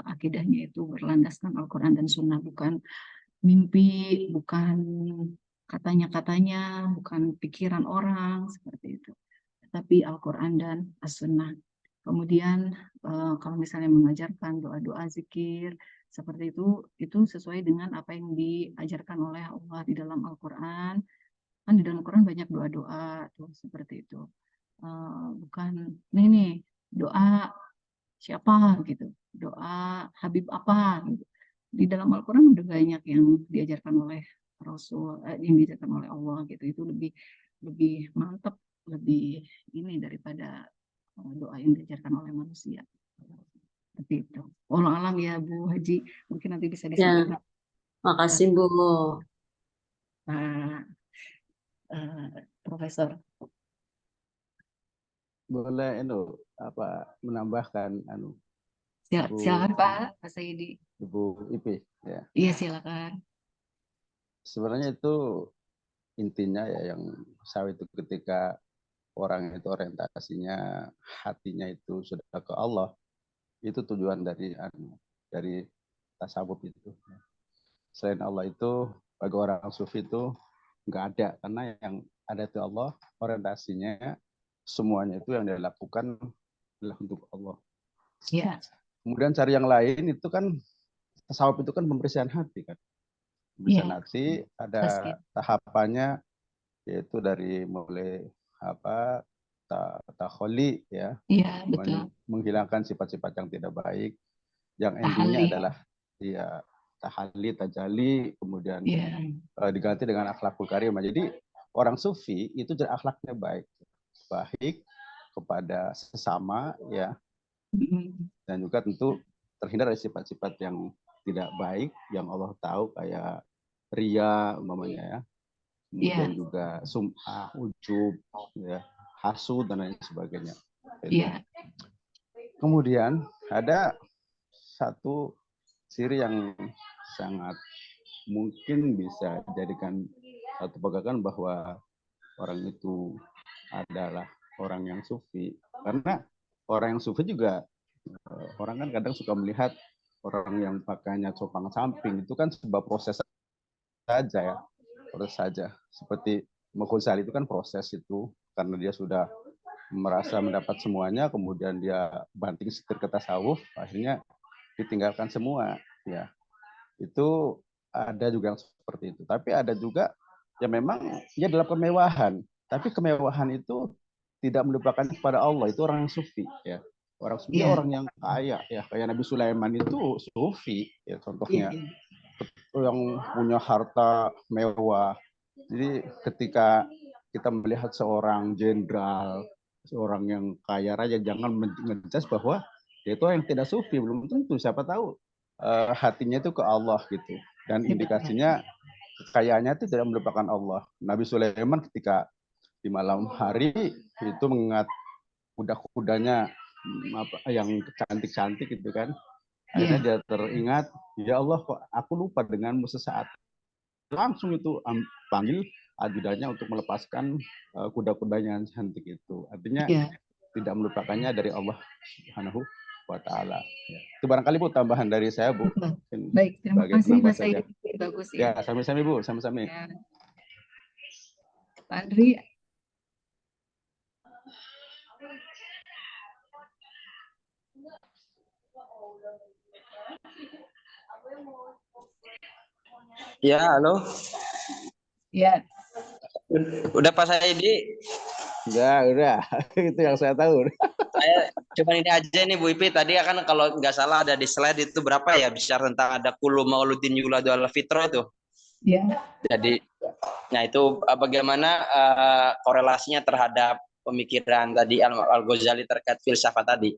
[SPEAKER 1] akidahnya itu berlandaskan Al-Quran dan Sunnah, bukan mimpi, bukan katanya-katanya, bukan pikiran orang seperti itu, tapi Al-Quran dan As-Sunnah. Kemudian kalau misalnya mengajarkan doa-doa zikir seperti itu sesuai dengan apa yang diajarkan oleh Allah di dalam Al-Quran. Kan di dalam Al-Quran banyak doa-doa tuh seperti itu. Bukan nih doa siapa gitu, doa Habib apa gitu. Di dalam Al-Quran udah banyak yang diajarkan oleh Rasul, yang diajarkan oleh Allah gitu. Itu lebih mantap, lebih ini daripada doa yang diajarkan oleh manusia. Seperti itu. Wallahu alam ya Bu Haji, mungkin nanti bisa disampaikan.
[SPEAKER 4] Makasih Bu.
[SPEAKER 1] Pak Profesor.
[SPEAKER 2] Boleh menambahkan
[SPEAKER 1] Silakan Pak Saidi.
[SPEAKER 2] Ibu Ipi, ya.
[SPEAKER 1] Iya silakan.
[SPEAKER 2] Sebenarnya itu intinya ya yang saya itu ketika orang itu orientasinya hatinya itu sudah ke Allah, itu tujuan dari tasawuf itu. Selain Allah itu bagi orang sufi itu nggak ada, karena yang ada itu Allah, orientasinya semuanya itu yang dia lakukan adalah untuk Allah.
[SPEAKER 1] Iya.
[SPEAKER 2] Kemudian cari yang lain itu kan tasawuf itu kan pembersihan hati kan. Pembersihan hati ada
[SPEAKER 1] Pasti.
[SPEAKER 2] tahapannya, yaitu dari mulai apa takholi ya,
[SPEAKER 1] Iya betul.
[SPEAKER 2] menghilangkan sifat-sifat yang tidak baik, yang endingnya
[SPEAKER 1] Tahalli.
[SPEAKER 2] adalah ya tahalli, tajali, kemudian
[SPEAKER 1] Iya.
[SPEAKER 2] diganti dengan akhlakul karimah. Jadi orang sufi itu akhlaknya baik kepada sesama ya, dan juga tentu terhindar dari sifat-sifat yang tidak baik yang Allah tahu, kayak ria umpamanya ya, kemudian juga sum'ah, ujub ya, hasud dan lain sebagainya.
[SPEAKER 1] Iya.
[SPEAKER 2] Kemudian ada satu ciri yang sangat mungkin bisa dijadikan satu pegangan bahwa orang itu adalah orang yang sufi, karena orang yang sufi juga orang kan kadang suka melihat orang yang pakainya copang samping itu kan sebuah proses saja ya, proses saja. Seperti Imam Ghazali itu kan proses itu, karena dia sudah merasa mendapat semuanya, kemudian dia banting setir ke tasawuf, akhirnya ditinggalkan semua ya. Itu ada juga yang seperti itu. Tapi ada juga yang memang dia dalam kemewahan, tapi kemewahan itu tidak melupakan kepada Allah, itu orang yang sufi ya. Orang sufi orang yang kaya ya, kayak Nabi Sulaiman itu sufi ya contohnya. Yang punya harta mewah. Jadi ketika kita melihat seorang jenderal, seorang yang kaya raya, jangan ngejudge bahwa dia itu yang tidak sufi, belum tentu. Siapa tahu hatinya itu ke Allah gitu. Dan indikasinya kekayaannya itu tidak melupakan Allah. Nabi Sulaiman ketika di malam hari itu mengingat kuda-kudanya yang cantik-cantik gitu kan. Akhirnya dia teringat, ya Allah kok aku lupa denganmu sesaat. Langsung itu panggil ajudannya untuk melepaskan kuda-kudanya yang cantik itu. Artinya tidak melupakannya dari Allah Subhanahu wa Ta'ala. Ya. Itu barangkali Bu tambahan dari saya Bu.
[SPEAKER 1] Baik, terima kasih Mas Said. Bagus ya.
[SPEAKER 2] Ya, sami-sami Bu, sami-sami.
[SPEAKER 1] Ya. Pak Andri.
[SPEAKER 5] Ya, halo.
[SPEAKER 1] Ya.
[SPEAKER 5] Udah Pak Saidi?
[SPEAKER 2] Udah. Itu yang saya tahu.
[SPEAKER 5] Saya cuma ini aja nih Bu Ipi, tadi kan kalau nggak salah ada di slide itu berapa ya, bicara tentang ada kullu mauludin yuladu ala fitrah itu.
[SPEAKER 1] Ya.
[SPEAKER 5] Jadi, nah itu bagaimana korelasinya terhadap pemikiran tadi Al-Ghazali terkait filsafat tadi?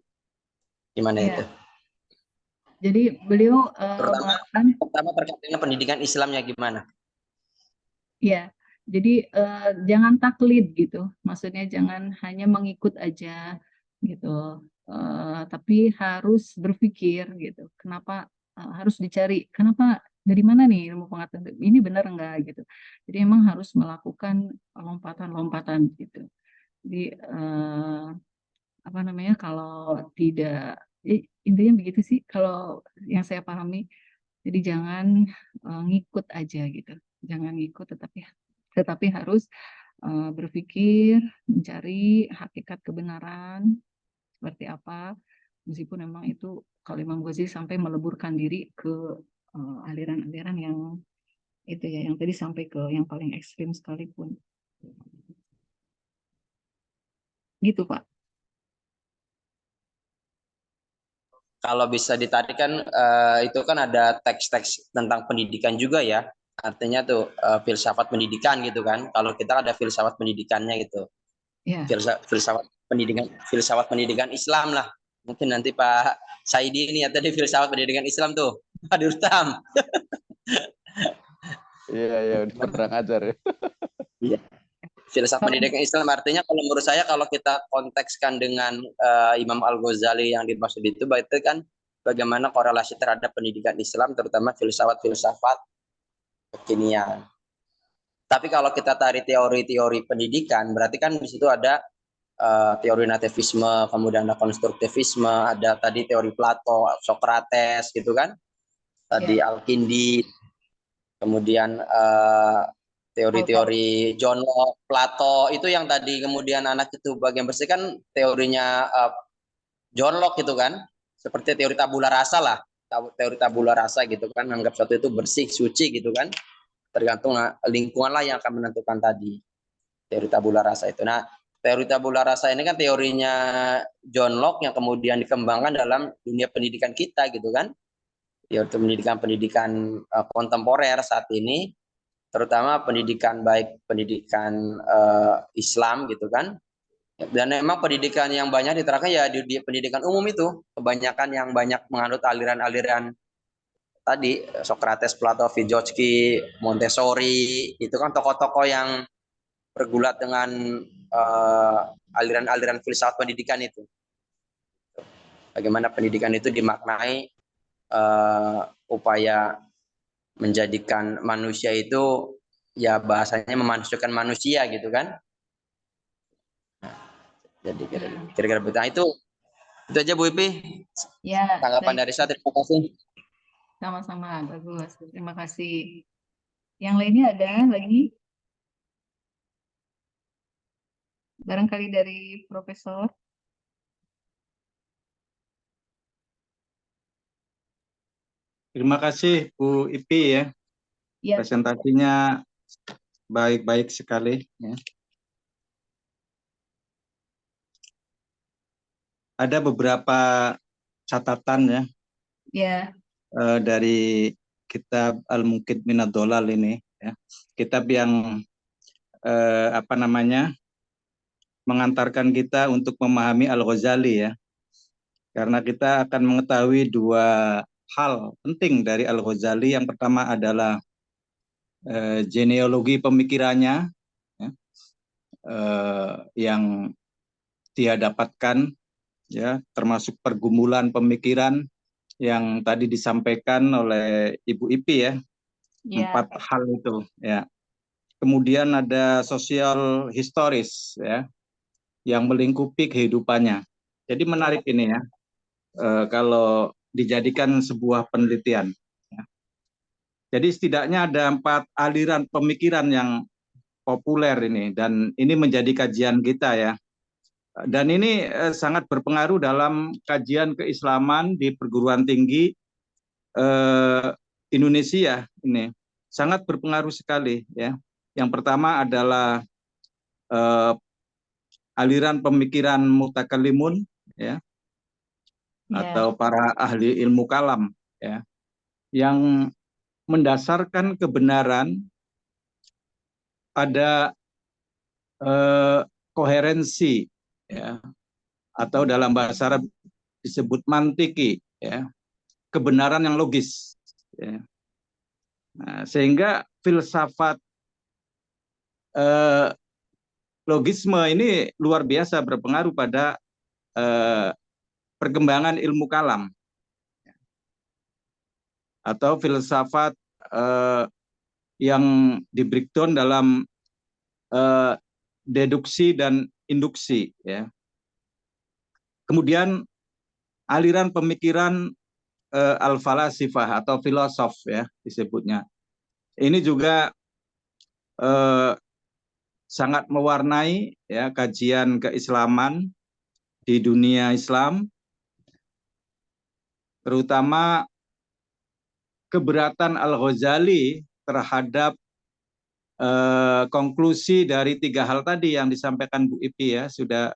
[SPEAKER 5] Gimana itu?
[SPEAKER 1] Jadi beliau
[SPEAKER 5] pertama terkait dengan pendidikan Islamnya gimana?
[SPEAKER 1] Ya, jadi jangan taklid gitu. Maksudnya jangan hanya mengikut aja gitu. Tapi harus berpikir gitu. Kenapa harus dicari? Kenapa dari mana nih ilmu pengetahuan ini benar enggak gitu. Jadi emang harus melakukan lompatan-lompatan gitu. Jadi apa namanya, kalau tidak intinya begitu sih kalau yang saya pahami. Jadi jangan ngikut aja gitu, jangan ngikut, tetapi harus berpikir, mencari hakikat kebenaran seperti apa, meskipun memang itu kalau Imam Ghazali sampai meleburkan diri ke aliran-aliran yang itu ya, yang tadi sampai ke yang paling ekstrim sekalipun. Gitu Pak.
[SPEAKER 5] Kalau bisa ditarik kan itu kan ada teks-teks tentang pendidikan juga ya. Artinya tuh filsafat pendidikan gitu kan. Kalau kita ada filsafat pendidikannya gitu.
[SPEAKER 1] Yeah.
[SPEAKER 5] Filsafat pendidikan Islam lah. Mungkin nanti Pak Saidi ini ya tadi filsafat pendidikan Islam tuh. Pak Durtam.
[SPEAKER 2] Iya, kurang ajar ya.
[SPEAKER 5] Iya. Filsafat pendidikan Islam artinya kalau menurut saya kalau kita kontekskan dengan Imam Al-Ghazali yang dimaksud itu berarti kan bagaimana korelasi terhadap pendidikan Islam, terutama filsafat-filsafat kekinian. Tapi kalau kita tarik teori-teori pendidikan, berarti kan di situ ada teori nativisme, kemudian ada konstruktivisme, ada tadi teori Plato, Socrates gitu kan, tadi Al-Kindi, kemudian teori-teori John Locke, Plato, itu yang tadi kemudian anak itu bagian bersih kan teorinya John Locke gitu kan, seperti teori tabula rasa lah, teori tabula rasa gitu kan, anggap sesuatu itu bersih, suci gitu kan, tergantung lingkungan lah yang akan menentukan tadi teori tabula rasa itu. Nah, teori tabula rasa ini kan teorinya John Locke yang kemudian dikembangkan dalam dunia pendidikan kita gitu kan, teori pendidikan kontemporer saat ini, terutama pendidikan baik pendidikan Islam gitu kan. Dan memang pendidikan yang banyak diterapkan ya di pendidikan umum itu, kebanyakan yang banyak menganut aliran-aliran tadi Socrates, Plato, Vygotsky, Montessori, itu kan tokoh-tokoh yang bergulat dengan aliran-aliran filsafat pendidikan itu. Bagaimana pendidikan itu dimaknai upaya menjadikan manusia itu ya bahasanya memanusiakan manusia gitu kan. Jadi kira-kira betul. Nah, itu aja Bu Ipi.
[SPEAKER 1] Ya,
[SPEAKER 5] Tanggapan
[SPEAKER 1] baik.
[SPEAKER 5] dari saya, terima kasih.
[SPEAKER 1] Sama-sama, bagus. Terima kasih. Yang lainnya ada lagi? Barangkali dari Profesor.
[SPEAKER 7] Terima kasih Bu Ipi ya.
[SPEAKER 1] Ya,
[SPEAKER 7] Presentasinya baik-baik sekali ya. Ada beberapa catatan ya,
[SPEAKER 1] ya,
[SPEAKER 7] dari kitab Al-Muqid Minad Dhalal ini ya. Kitab yang mengantarkan kita untuk memahami Al-Ghazali ya. Karena kita akan mengetahui dua hal penting dari Al-Ghazali. Yang pertama adalah genealogi pemikirannya ya, yang dia dapatkan ya, termasuk pergumulan pemikiran yang tadi disampaikan oleh Ibu Ipi ya,
[SPEAKER 1] ya.
[SPEAKER 7] 4 hal itu ya. Kemudian ada sosial historis ya, yang melingkupi kehidupannya. Jadi menarik ini ya, kalau dijadikan sebuah penelitian ya. Jadi setidaknya ada 4 aliran pemikiran yang populer ini, dan ini menjadi kajian kita ya. Dan ini sangat berpengaruh dalam kajian keislaman di perguruan tinggi Indonesia ini. Sangat berpengaruh sekali ya. Yang pertama adalah aliran pemikiran mutakallimun ya, atau para ahli ilmu kalam ya, yang mendasarkan kebenaran pada koherensi ya, atau dalam bahasa Arab disebut mantiki ya, kebenaran yang logis ya. Nah, sehingga filsafat logisme ini luar biasa berpengaruh pada perkembangan ilmu kalam atau filsafat yang di breakdown dalam deduksi dan induksi ya. Kemudian aliran pemikiran al-falasifah atau filosof ya disebutnya. Ini juga sangat mewarnai ya kajian keislaman di dunia Islam, terutama keberatan Al-Ghazali terhadap konklusi dari 3 hal tadi yang disampaikan Bu Ipi ya, sudah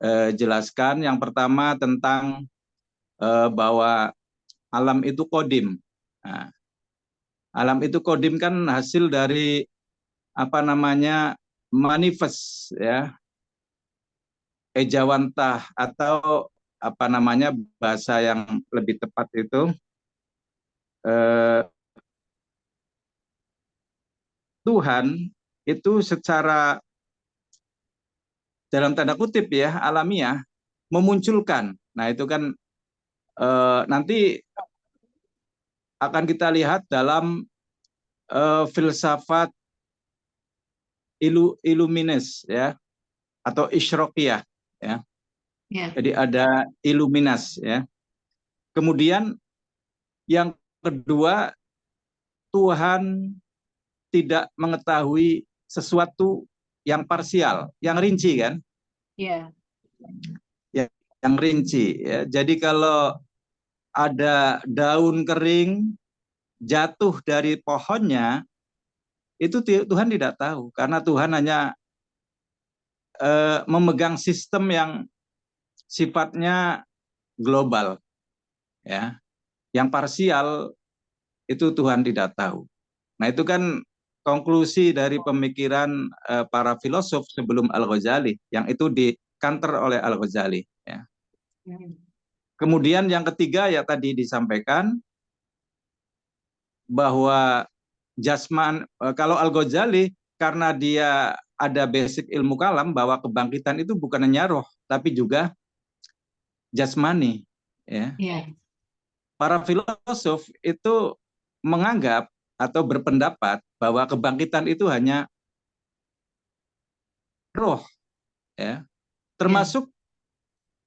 [SPEAKER 7] dijelaskan. Yang pertama tentang bahwa alam itu kodim. Nah, alam itu kodim kan hasil dari manifest ya, ejawantah atau bahasa yang lebih tepat itu Tuhan itu secara dalam tanda kutip ya alamiah memunculkan. Nah itu kan nanti akan kita lihat dalam filsafat Illuminis ya, atau Isyraqiyah ya. Jadi ada Illuminas ya. Kemudian yang kedua, Tuhan tidak mengetahui sesuatu yang parsial, yang rinci kan?
[SPEAKER 1] Iya.
[SPEAKER 7] Ya, yang rinci ya. Jadi kalau ada daun kering jatuh dari pohonnya, itu Tuhan tidak tahu karena Tuhan hanya memegang sistem yang sifatnya global ya. Yang parsial itu Tuhan tidak tahu. Nah, itu kan konklusi dari pemikiran para filosof sebelum Al-Ghazali yang itu di-counter oleh Al-Ghazali ya. Kemudian yang ketiga ya tadi disampaikan bahwa kalau Al-Ghazali karena dia ada basic ilmu kalam bahwa kebangkitan itu bukan hanya roh tapi juga jasmani ya. Para filosof itu menganggap atau berpendapat bahwa kebangkitan itu hanya roh ya. Termasuk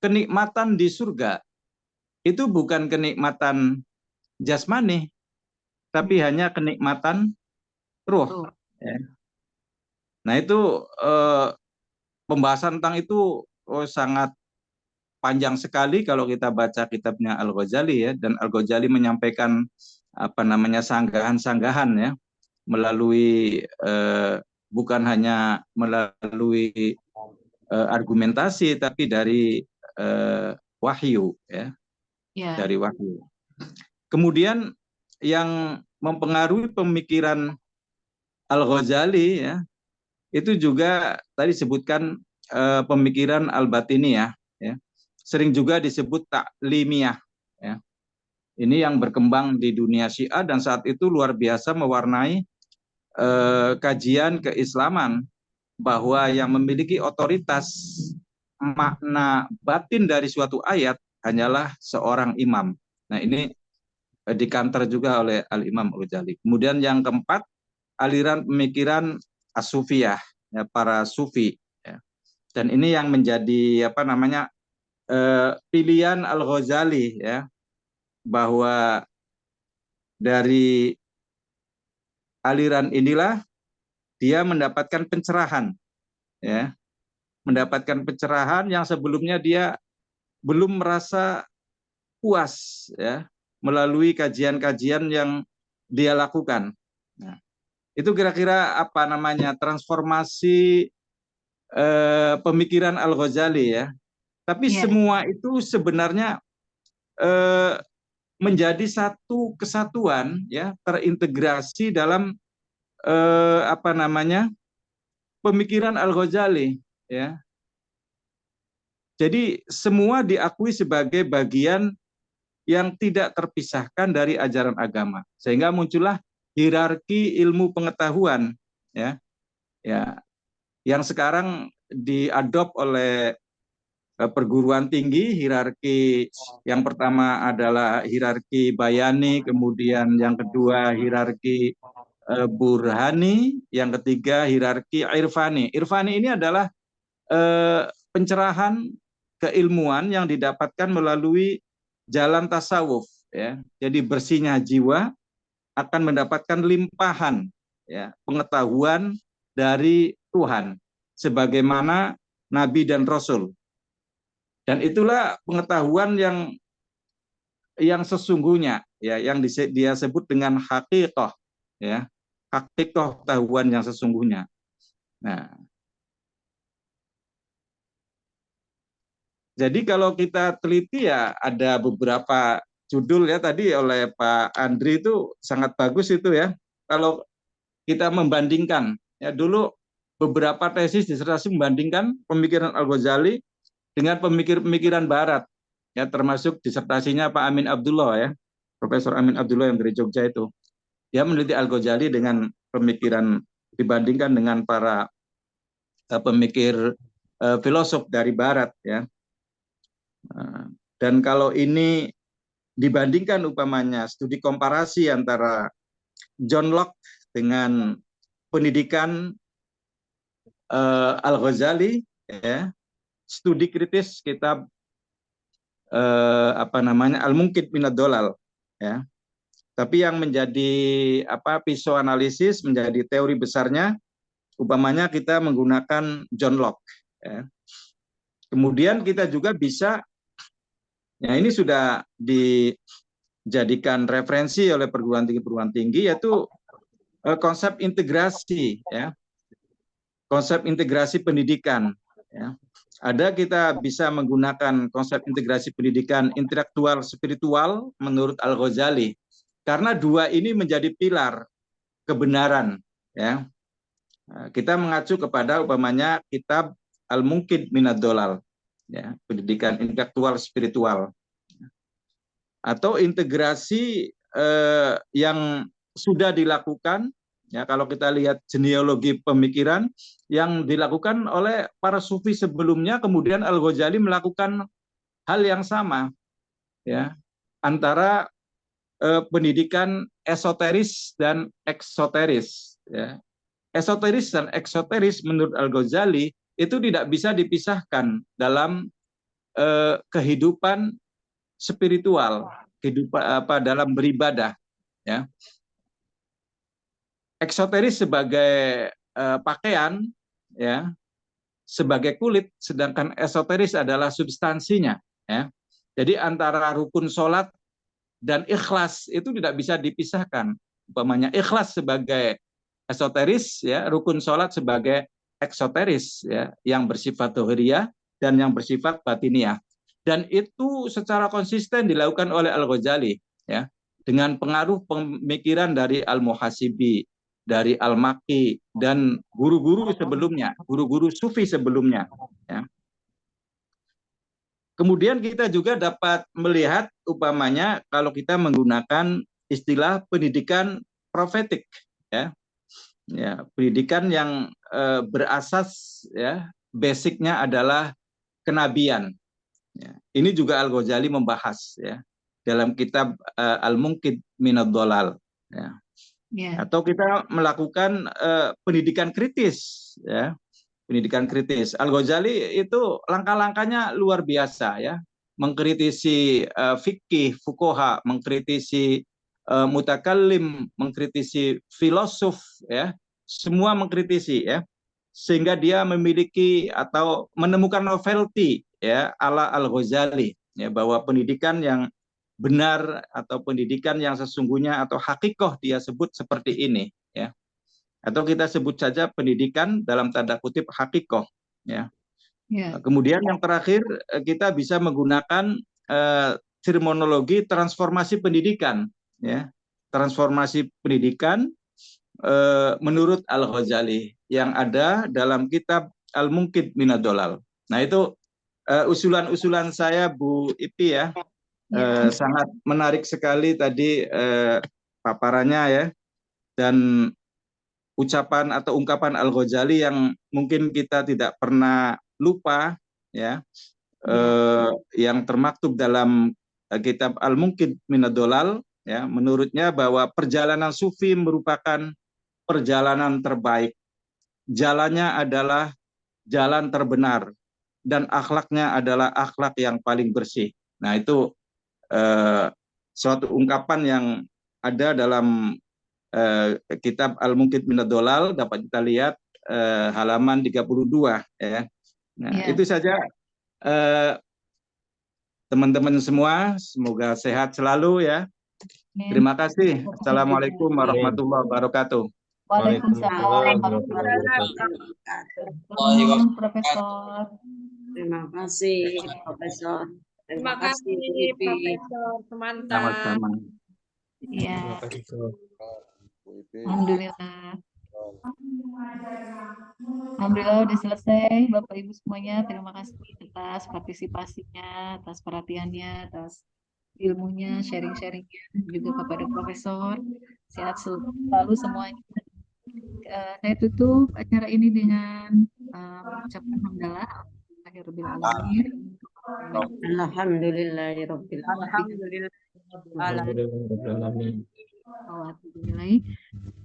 [SPEAKER 7] kenikmatan di surga itu bukan kenikmatan jasmani tapi hanya kenikmatan roh ya. Nah, itu pembahasan tentang itu sangat panjang sekali kalau kita baca kitabnya Al-Ghazali ya, dan Al-Ghazali menyampaikan sanggahan-sanggahan ya melalui bukan hanya melalui argumentasi tapi dari wahyu ya. Dari wahyu. Kemudian yang mempengaruhi pemikiran Al-Ghazali ya, itu juga tadi disebutkan pemikiran Al-Batiniyah ya. Sering juga disebut taklimiyah ya. Ini yang berkembang di dunia Syiah dan saat itu luar biasa mewarnai kajian keislaman bahwa yang memiliki otoritas makna batin dari suatu ayat hanyalah seorang imam. Nah, ini di-counter juga oleh Al-Imam Al-Ghazali. Kemudian yang keempat, aliran pemikiran as-sufiyah ya, para sufi ya. Dan ini yang menjadi pilihan Al-Ghazali ya, bahwa dari aliran inilah dia mendapatkan pencerahan ya, mendapatkan pencerahan yang sebelumnya dia belum merasa puas ya melalui kajian-kajian yang dia lakukan. Nah, itu kira-kira transformasi pemikiran Al-Ghazali ya. Tapi semua itu sebenarnya menjadi satu kesatuan ya, terintegrasi dalam pemikiran Al-Ghazali ya. Jadi semua diakui sebagai bagian yang tidak terpisahkan dari ajaran agama, sehingga muncullah hierarki ilmu pengetahuan ya, yang sekarang diadop oleh perguruan tinggi. Hierarki yang pertama adalah hierarki bayani, kemudian yang kedua hierarki burhani, yang ketiga hierarki irfani. Irfani ini adalah pencerahan keilmuan yang didapatkan melalui jalan tasawuf ya. Jadi bersihnya jiwa akan mendapatkan limpahan ya, pengetahuan dari Tuhan sebagaimana nabi dan rasul. Dan itulah pengetahuan yang sesungguhnya ya, yang dia sebut dengan hakikah ya. Hakikah pengetahuan yang sesungguhnya. Nah, jadi kalau kita teliti ya ada beberapa judul ya tadi oleh Pak Andri itu sangat bagus itu ya. Kalau kita membandingkan ya, dulu beberapa tesis disertasi membandingkan pemikiran Al-Ghazali dengan pemikiran Barat ya, termasuk disertasinya Pak Amin Abdullah ya, Profesor Amin Abdullah yang dari Jogja itu. Dia meneliti Al-Ghazali dengan pemikiran dibandingkan dengan para pemikir filosof dari Barat ya. Dan kalau ini dibandingkan umpamanya studi komparasi antara John Locke dengan pendidikan Al-Ghazali, ya, studi kritis kitab Al-Munqidh Minad Dhalal, ya. Tapi yang menjadi pisau analisis, menjadi teori besarnya, umpamanya kita menggunakan John Locke, ya. Kemudian kita juga bisa, ya ini sudah dijadikan referensi oleh perguruan tinggi, yaitu konsep integrasi, ya, konsep integrasi pendidikan, ya. Ada kita bisa menggunakan konsep integrasi pendidikan intelektual spiritual menurut Al-Ghazali, karena dua ini menjadi pilar kebenaran, ya. Kita mengacu kepada umpamanya kitab Al-Munqidh Minad Dhalal, ya, pendidikan intelektual spiritual, atau integrasi yang sudah dilakukan, ya, kalau kita lihat genealogi pemikiran yang dilakukan oleh para sufi sebelumnya, kemudian Al-Ghazali melakukan hal yang sama, ya, antara pendidikan esoteris dan eksoteris, ya. Esoteris dan eksoteris menurut Al-Ghazali itu tidak bisa dipisahkan dalam kehidupan spiritual, kehidupan dalam beribadah, ya. Eksoteris sebagai pakaian, ya, sebagai kulit, sedangkan esoteris adalah substansinya, ya. Jadi antara rukun sholat dan ikhlas itu tidak bisa dipisahkan. Umpamanya ikhlas sebagai esoteris, ya, rukun sholat sebagai eksoteris, ya, yang bersifat dohiriyah dan yang bersifat batiniah. Dan itu secara konsisten dilakukan oleh Al-Ghazali, ya, dengan pengaruh pemikiran dari Al-Muhasibi, dari Al-Maki, dan guru-guru sebelumnya, guru-guru sufi sebelumnya, ya. Kemudian kita juga dapat melihat umpamanya kalau kita menggunakan istilah pendidikan profetik, ya. Ya, pendidikan yang berasas, ya, basicnya adalah kenabian. Ya. Ini juga Al-Ghazali membahas, ya, dalam kitab Al-Munqidh Minad Dhalal, ya. Yeah. Atau kita melakukan pendidikan kritis, ya, pendidikan kritis. Al-Ghazali itu langkah-langkahnya luar biasa, ya, mengkritisi fikih, fuqaha, mengkritisi mutakallim, mengkritisi filosof, ya, semua mengkritisi, ya, sehingga dia memiliki atau menemukan novelty, ya, ala Al-Ghazali, ya, bahwa pendidikan yang benar atau pendidikan yang sesungguhnya atau hakikoh dia sebut seperti ini, ya, atau kita sebut saja pendidikan dalam tanda kutip hakikoh, ya. Yeah. Kemudian yang terakhir kita bisa menggunakan terminologi transformasi pendidikan, ya, transformasi pendidikan menurut Al-Ghazali yang ada dalam kitab Al-Munqidh Minad Dhalal. Nah, itu usulan-usulan saya, Bu Ipi, ya. Sangat menarik sekali tadi paparannya, ya, dan ucapan atau ungkapan Al-Ghazali yang mungkin kita tidak pernah lupa, ya, yang termaktub dalam kitab Al-Munqidh Minad Dhalal, ya. Menurutnya bahwa perjalanan sufi merupakan perjalanan terbaik, jalannya adalah jalan terbenar, dan akhlaknya adalah akhlak yang paling bersih. Nah, itu suatu ungkapan yang ada dalam kitab Al-Munqidh Minad Dhalal, dapat kita lihat halaman 32, ya. Nah, yeah. Itu saja teman-teman semua, semoga sehat selalu, ya. Yeah. Terima kasih. Assalamualaikum warahmatullahi wabarakatuh.
[SPEAKER 1] Waalaikumsalam warahmatullahi wabarakatuh. Profesor.
[SPEAKER 4] Terima kasih, Profesor.
[SPEAKER 3] Terima kasih, Profesor. Semantap.
[SPEAKER 7] Sama-sama.
[SPEAKER 1] Ya. Alhamdulillah. Alhamdulillah udah selesai, Bapak Ibu semuanya. Terima kasih atas partisipasinya, atas perhatiannya, atas ilmunya, sharing-sharingnya juga kepada Profesor. Sehat selalu semuanya. Saya tutup acara ini dengan mengucapkan hamdalah.
[SPEAKER 4] Alhamdulillahirabbil alamin.
[SPEAKER 1] Alhamdulillah.
[SPEAKER 8] Alhamdulillahirobbilalamin.
[SPEAKER 1] Alhamdulillah.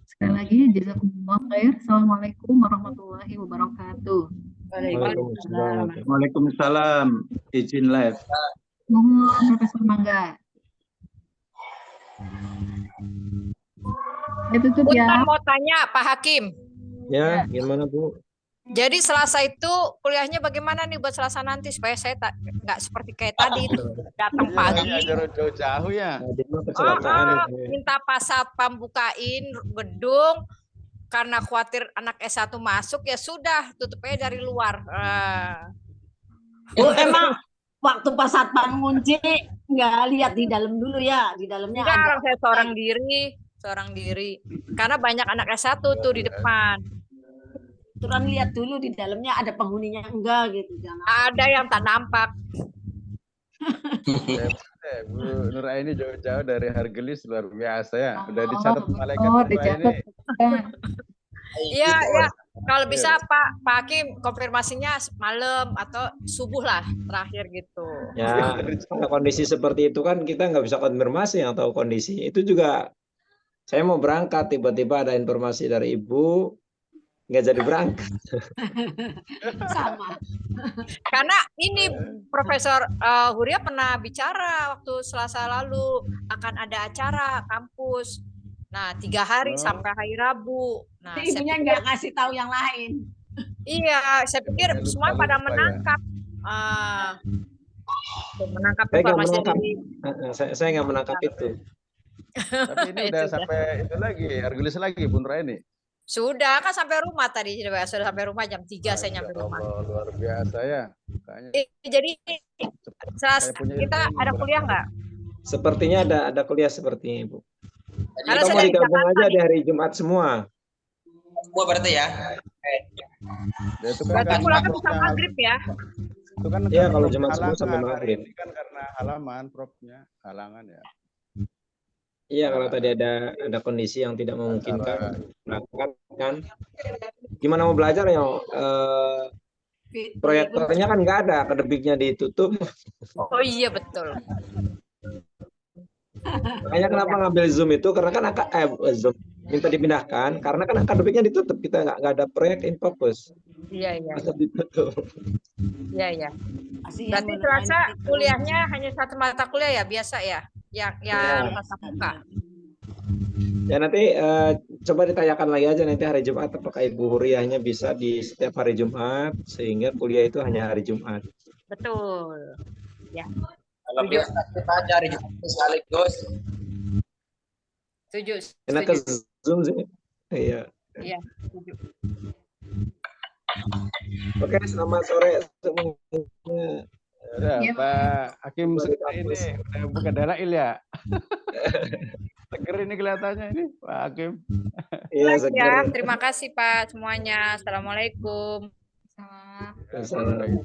[SPEAKER 1] Sekali lagi, jazakumullah khair. Assalamualaikum warahmatullahi wabarakatuh.
[SPEAKER 8] Waalaikumsalam.
[SPEAKER 7] Waalaikumsalam. Izin live.
[SPEAKER 1] Mohon Profesor Mangga. Tutup ya.
[SPEAKER 3] Punten mau tanya Pak Hakim.
[SPEAKER 8] Ya, gimana Bu?
[SPEAKER 3] Jadi Selasa itu kuliahnya bagaimana nih buat Selasa nanti supaya saya nggak seperti kayak tadi itu datang pagi.
[SPEAKER 2] Jauh-jauh ya.
[SPEAKER 8] Kecelakaan.
[SPEAKER 3] Minta Pak Satpam bukain gedung karena khawatir anak S1 masuk ya sudah tutup aja dari luar.
[SPEAKER 4] Oh, emang waktu Pak Satpam ngunci nggak lihat di dalam dulu ya, di dalamnya
[SPEAKER 3] Enggak,
[SPEAKER 4] ada.
[SPEAKER 3] saya seorang diri. Karena banyak anak S1 tuh di depan.
[SPEAKER 4] Aturan lihat dulu di dalamnya ada penghuninya enggak gitu, jangan.
[SPEAKER 3] Ada yang tak nampak.
[SPEAKER 2] Bu Nuraini jauh-jauh dari Hargelis luar biasa ya. Udah dicatat malaikat
[SPEAKER 1] Oh,
[SPEAKER 2] Nuraini.
[SPEAKER 1] dicatat.
[SPEAKER 3] Iya, ya. Kalau bisa Pak Hakim konfirmasinya malam atau subuh lah terakhir gitu.
[SPEAKER 8] Ya, pada kondisi seperti itu kan kita nggak bisa konfirmasi yang tahu kondisi. Itu juga saya mau berangkat, tiba-tiba ada informasi dari Ibu, nggak jadi berangkat.
[SPEAKER 4] Sama.
[SPEAKER 3] Karena ini Profesor Huria pernah bicara waktu Selasa lalu akan ada acara kampus. Nah, 3 hari sampai hari Rabu. Nah,
[SPEAKER 4] Jadi ibunya nggak ngasih tahu yang lain.
[SPEAKER 3] Iya, saya pikir semua pada menangkap. Menangkap
[SPEAKER 8] Saya nggak
[SPEAKER 3] informasi
[SPEAKER 8] menangkap.
[SPEAKER 3] dari
[SPEAKER 8] Saya nggak menangkap itu.
[SPEAKER 2] Tapi ini udah sampai itu lagi, Hargelis lagi Bu Nuraini.
[SPEAKER 3] Sudah kan sampai rumah tadi, sudah sampai rumah jam 3 saya nyampe rumah.
[SPEAKER 2] Allah, luar biasa ya. Makanya
[SPEAKER 3] Jadi kita ada kuliah nggak?
[SPEAKER 8] Sepertinya ada kuliah sepertinya Ibu.
[SPEAKER 3] Karena
[SPEAKER 8] Kita
[SPEAKER 3] saya
[SPEAKER 8] mau
[SPEAKER 3] dari
[SPEAKER 8] digabung
[SPEAKER 3] Jakarta
[SPEAKER 8] aja
[SPEAKER 3] nih.
[SPEAKER 8] di hari Jumat semua.
[SPEAKER 5] Semua berarti ya.
[SPEAKER 2] ya, itu kan
[SPEAKER 3] Berarti
[SPEAKER 2] karena
[SPEAKER 3] pulangnya bisa
[SPEAKER 2] profnya-
[SPEAKER 3] maghrib ya?
[SPEAKER 2] itu kan
[SPEAKER 8] Iya,
[SPEAKER 2] karena
[SPEAKER 8] kalau
[SPEAKER 2] prof
[SPEAKER 8] Jumat semua
[SPEAKER 2] halangan.
[SPEAKER 8] sampai
[SPEAKER 2] Hari
[SPEAKER 8] maghrib.
[SPEAKER 2] ini kan karena halaman profnya halangan ya.
[SPEAKER 8] Iya, kalau tadi ada kondisi yang tidak memungkinkan berangkat kan. Gimana mau belajar ya? Proyektornya kan nggak ada, akademiknya ditutup.
[SPEAKER 3] Oh iya betul.
[SPEAKER 8] Makanya kenapa ngambil Zoom itu karena kan Zoom minta dipindahkan karena kan akademiknya ditutup, kita nggak ada proyek in fokus.
[SPEAKER 3] Iya.
[SPEAKER 8] Masa ditutup.
[SPEAKER 3] Iya. Berarti Selasa kuliahnya hanya satu mata kuliah ya biasa ya? Yang tatap muka.
[SPEAKER 8] Ya nanti coba ditanyakan lagi aja nanti hari Jumat apakah Ibu Huriahnya bisa di setiap hari Jumat sehingga kuliah itu hanya hari Jumat.
[SPEAKER 3] Betul. Ya.
[SPEAKER 5] Kalau bisa kita cari sekaligus.
[SPEAKER 3] Setuju.
[SPEAKER 8] Enak ke Zoom sih. Iya.
[SPEAKER 3] Iya, setuju.
[SPEAKER 8] Oke, selamat sore semuanya.
[SPEAKER 2] Udah,
[SPEAKER 1] Iya.
[SPEAKER 2] Pak Hakim
[SPEAKER 8] Dari
[SPEAKER 2] ini
[SPEAKER 8] kampus.
[SPEAKER 2] udah buka dalail ya. Seger ini kelihatannya ini Pak Hakim.
[SPEAKER 8] Iya,
[SPEAKER 3] Ya,
[SPEAKER 8] seger.
[SPEAKER 3] terima kasih Pak semuanya. Assalamualaikum.
[SPEAKER 8] Assalamualaikum.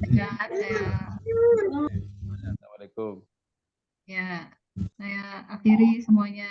[SPEAKER 2] Assalamualaikum.
[SPEAKER 1] Ya, saya akhiri semuanya.